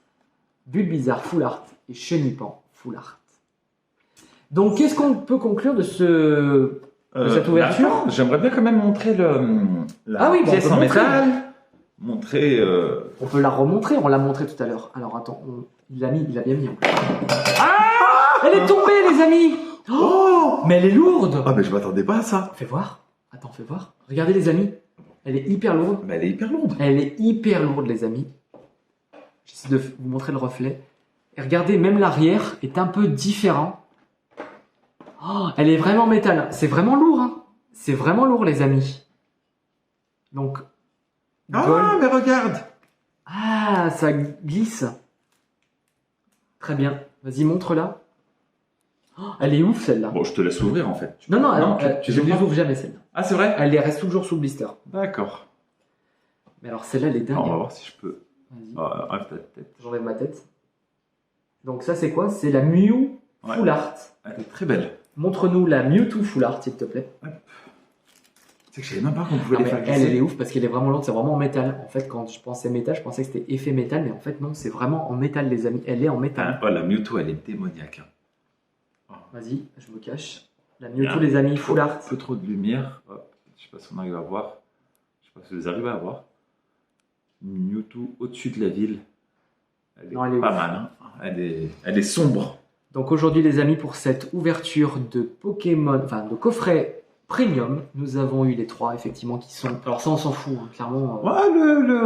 Bulbizarre Full Art et Chenipan Full Art. Donc, qu'est-ce qu'on peut conclure de cette ouverture? Attends, j'aimerais bien quand même montrer la Ah oui, bon, pièce on peut en montrer. métal. Montrer. On peut la remontrer, on l'a montré tout à l'heure. Alors attends, il a bien mis en plus. Ah, elle est tombée, les amis. Oh Mais elle est lourde. Ah, mais je m'attendais pas à ça. Fais voir. Attends, fais voir. Regardez, les amis. Elle est hyper lourde. Mais elle est hyper lourde. Elle est hyper lourde, les amis. J'essaie de vous montrer le reflet. Et regardez, même l'arrière est un peu différent. Oh, elle est vraiment métal. C'est vraiment lourd, hein. C'est vraiment lourd, les amis. Donc, Ah, gold. mais regarde. Ah, ça glisse. Très bien. Vas-y, montre-la. Oh, elle est ouf, celle-là. Bon, je te laisse l'ouvrir en fait. Non, tu je ne l'ouvres les ouvre jamais, celle-là. Ah, c'est vrai? Elle les reste toujours sous le blister. D'accord. Mais alors, celle-là, elle est dingue. On va voir si je peux. Vas-y, Ah, peut-être. j'enlève ma tête. Donc ça, c'est quoi? C'est la Mew Ouais. Full Art. Elle est très belle. Montre-nous la Mewtwo Full Art, s'il te plaît. C'est que je savais même pas qu'on pouvait Ah, les mais faire elle glisser. est ouf parce qu'elle est vraiment lourde, c'est vraiment en métal. En fait, quand je pensais métal, je pensais que c'était effet métal, mais en fait, non, c'est vraiment en métal, les amis. Elle est en métal. Ah, oh, la Mewtwo, elle est démoniaque. Hein. Vas-y, je me cache. La Mewtwo, les amis, Full Art. Un peu trop de lumière. Hop. Je sais pas si on arrive à voir. Je sais pas si vous arrivez à voir. Mewtwo au-dessus de la ville. Elle est Non, elle est pas ouf. mal, hein. Elle est sombre. Donc aujourd'hui les amis, pour cette ouverture de Pokémon, enfin de coffret premium, nous avons eu les 3 effectivement qui sont... Alors ça on s'en fout, hein, clairement. Ouais,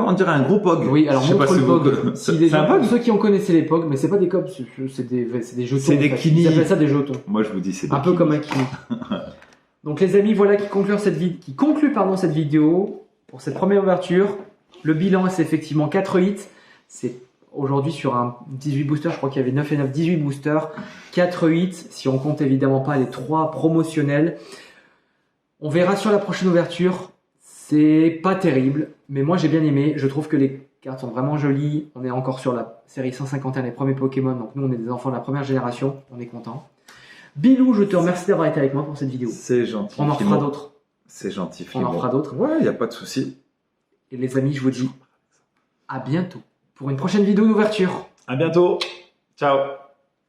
on dirait un gros Pog. Oui, alors Je sais montre pas le si POG. vous- Si les C'est un gens, Pog. ceux qui ont connaissé les POG, mais c'est pas des cops, c'est des jetons. C'est des en fait. Kini. Ils appellent ça des jetons. Moi, je vous dis, c'est Un peu comme un Kini. Donc les amis, voilà qui conclut cette vidéo pour cette première ouverture. Le bilan, c'est effectivement 4 hits. C'est aujourd'hui sur un 18 boosters, je crois qu'il y avait 9 et 9, 18 boosters. 4 hits, si on compte évidemment pas les 3 promotionnels. On verra sur la prochaine ouverture. C'est pas terrible, mais moi j'ai bien aimé. Je trouve que les cartes sont vraiment jolies. On est encore sur la série 151, les premiers Pokémon. Donc nous, on est des enfants de la première génération. On est content. Bilou, je te remercie d'avoir été avec moi pour cette vidéo. C'est gentil. On en fera d'autres. C'est gentil, On en fera d'autres. Ouais, il n'y a pas de souci. Et les amis, je vous dis à bientôt pour une prochaine vidéo d'ouverture. À bientôt. Ciao.